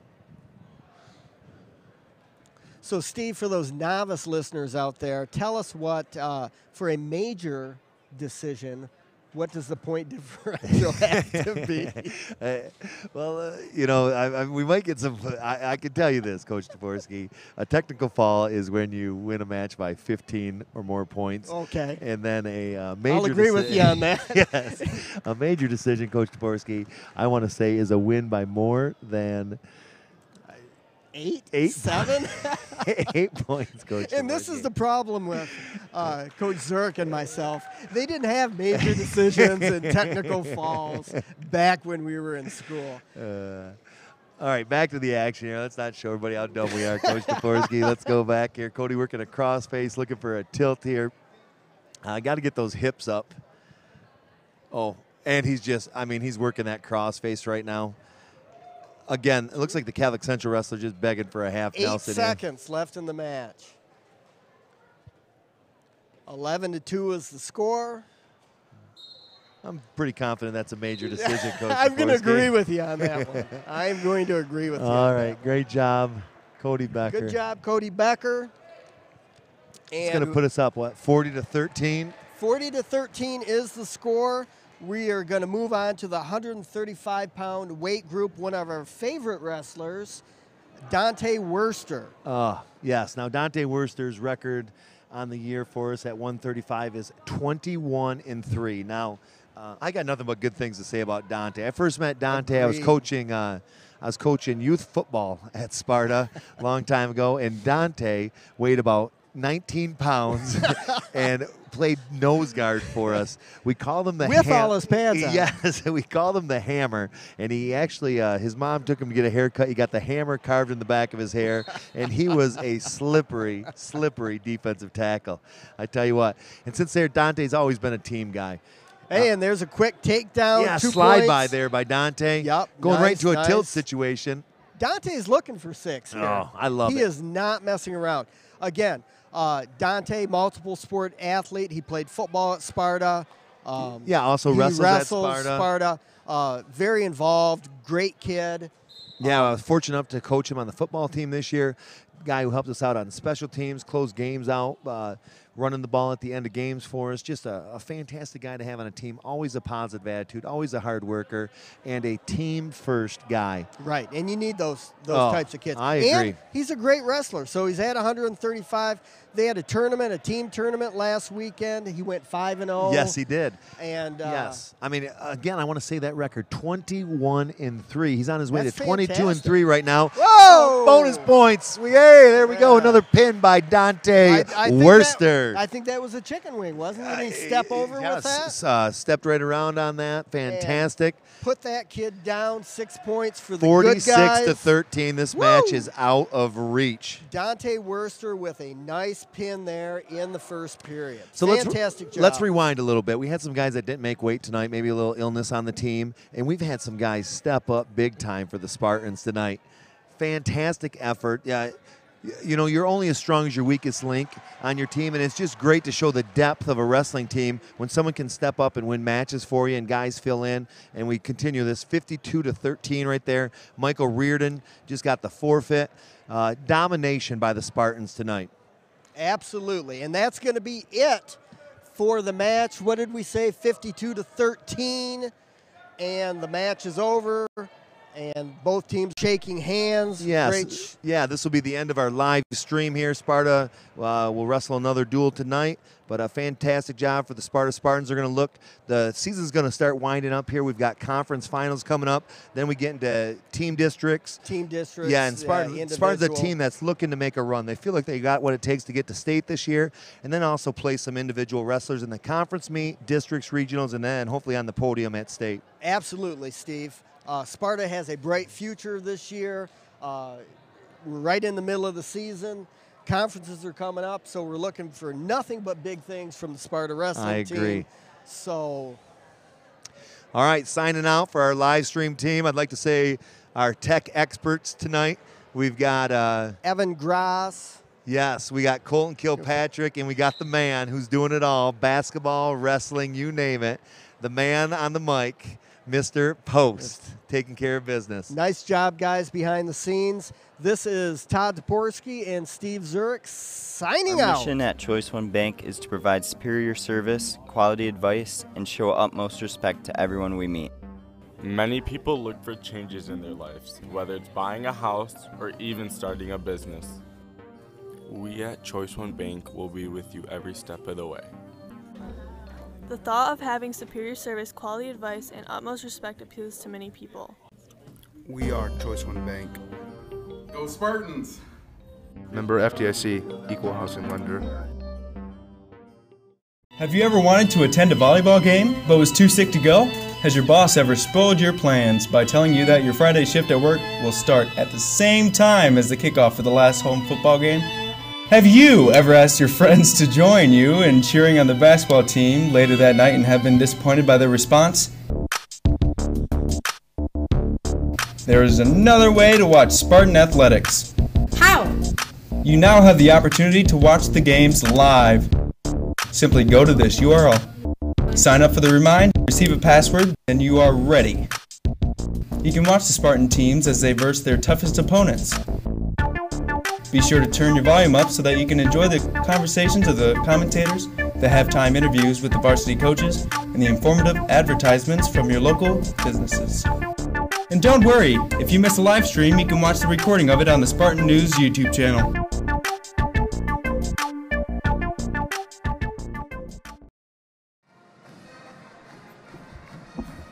So, Steve, for those novice listeners out there, tell us what, for a major decision, What does the point differential have to be? We might get some. I can tell you this, Coach Dvorsky. A technical foul is when you win a match by 15 or more points. Okay. And then a major. I'll agree with you on that. Yes, a major decision, Coach Dvorsky, I want to say, is a win by more than 7? 8 points, Coach. And this is the problem with Coach Zirk and myself. They didn't have major decisions and technical falls back when we were in school. All right, back to the action here. Let's not show everybody how dumb we are, Coach Dvorsky. Let's go back here. Cody working a crossface, looking for a tilt here. I got to get those hips up. Oh, and he's working that crossface right now. Again, it looks like the Catholic Central wrestler just begging for a half Nelson. 8 seconds left in the match. 11-2 is the score. I'm pretty confident that's a major decision, Coach. I'm going to agree with you on that one. I'm going to agree with you. All right, great job, Cody Becker. Good job, Cody Becker. It's going to put us up, what, 40-13? 40-13 is the score. We are going to move on to the 135-pound weight group, one of our favorite wrestlers, Dante Worster. Yes. Now, Dante Worster's record on the year for us at 135 is 21-3. Now, I got nothing but good things to say about Dante. I first met Dante. I was coaching youth football at Sparta a long time ago, and Dante weighed about 19 pounds and played nose guard for us. We called him the with all his pants on. Yes, we called him the Hammer. And he actually, his mom took him to get a haircut. He got the hammer carved in the back of his hair, and he was a slippery, slippery defensive tackle. I tell you what. And since there, Dante's always been a team guy. Hey, and there's a quick takedown. Yeah, 2 slide points. by there by Dante. Yep, going right into a nice. tilt situation. Dante's looking for 6 here. Oh, I love it. He is not messing around. Again, Dante, multiple sport athlete. He played football at Sparta. Also wrestles at Sparta. Very involved, great kid. Yeah, I was fortunate enough to coach him on the football team this year. Guy who helped us out on special teams, closed games out, running the ball at the end of games for us. Just a fantastic guy to have on a team. Always a positive attitude, always a hard worker, and a team-first guy. Right, and you need those types of kids. I agree. And he's a great wrestler. So he's at 135. They had a team tournament last weekend. He went 5-0. Yes, he did. And yes, I mean, again, I want to say that record, 21-3. He's on his way to fantastic. 22-3 right now. Whoa! Bonus points. There we go. Another pin by Dante Worster. I think that was a chicken wing, wasn't it? Did he step over with that? Stepped right around on that. Fantastic. And put that kid down. 6 points for the good guys. 46-13. This match is out of reach. Dante Worster with a nice pin there in the first period. So fantastic job. Let's rewind a little bit. We had some guys that didn't make weight tonight, maybe a little illness on the team, and we've had some guys step up big time for the Spartans tonight. Fantastic effort. Yeah. You know, you're only as strong as your weakest link on your team, and it's just great to show the depth of a wrestling team when someone can step up and win matches for you and guys fill in, and we continue this 52-13 right there. Michael Reardon just got the forfeit. Domination by the Spartans tonight. Absolutely, and that's going to be it for the match. What did we say, 52-13, and the match is over. And both teams shaking hands. Yes. Yeah, this will be the end of our live stream here. Sparta will wrestle another duel tonight, but a fantastic job for the Sparta Spartans. They're going to look, the season's going to start winding up here. We've got conference finals coming up. Then we get into team districts. Yeah, and Sparta's a team that's looking to make a run. They feel like they got what it takes to get to state this year, and then also play some individual wrestlers in the conference meet, districts, regionals, and then hopefully on the podium at state. Absolutely, Steve. Sparta has a bright future this year. We're right in the middle of the season. Conferences are coming up, so we're looking for nothing but big things from the Sparta wrestling team. I agree. So, all right, signing out for our live stream team. I'd like to say our tech experts tonight. We've got Evan Grass. Yes, we got Colton Kilpatrick, and we got the man who's doing it all, basketball, wrestling, you name it. The man on the mic, Mr. Post. taking care of business. Nice job, guys, behind the scenes. This is Todd Toporski and Steve Zurich signing Our out. mission at Choice One Bank is to provide superior service, quality advice, and show utmost respect to everyone we meet. Many people look for changes in their lives, whether it's buying a house or even starting a business. We at Choice One Bank will be with you every step of the way. The thought of having superior service, quality advice, and utmost respect appeals to many people. We are Choice One Bank. Go Spartans! Member FDIC, Equal Housing Lender. Have you ever wanted to attend a volleyball game but was too sick to go? Has your boss ever spoiled your plans by telling you that your Friday shift at work will start at the same time as the kickoff for the last home football game? Have you ever asked your friends to join you in cheering on the basketball team later that night and have been disappointed by their response? There is another way to watch Spartan athletics. How? You now have the opportunity to watch the games live. Simply go to this URL. Sign up for the remind, receive a password, and you are ready. You can watch the Spartan teams as they verse their toughest opponents. Be sure to turn your volume up so that you can enjoy the conversations of the commentators, the halftime interviews with the varsity coaches, and the informative advertisements from your local businesses. And don't worry, if you miss a live stream, you can watch the recording of it on the Spartan News YouTube channel.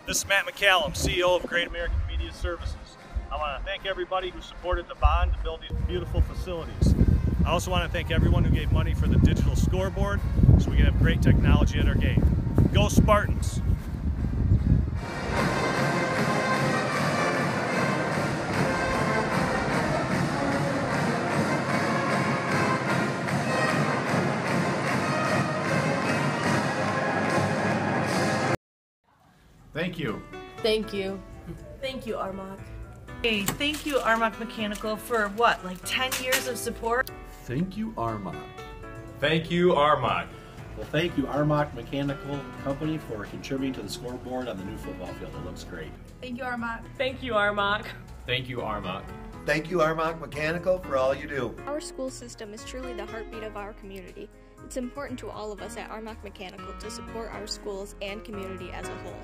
This is Matt McCallum, CEO of Great American Media Services. I want to thank everybody who supported the bond to build these beautiful facilities. I also want to thank everyone who gave money for the digital scoreboard so we can have great technology at our game. Go Spartans! Thank you. Thank you. Thank you, Armagh. Hey, thank you, Armagh Mechanical, for what, like 10 years of support? Thank you, Armagh. Thank you, Armagh. Well, thank you, Armagh Mechanical Company, for contributing to the scoreboard on the new football field. It looks great. Thank you, Armagh. Thank you, Armagh. Thank you, Armagh. Thank you, Armagh Mechanical, for all you do. Our school system is truly the heartbeat of our community. It's important to all of us at Armagh Mechanical to support our schools and community as a whole.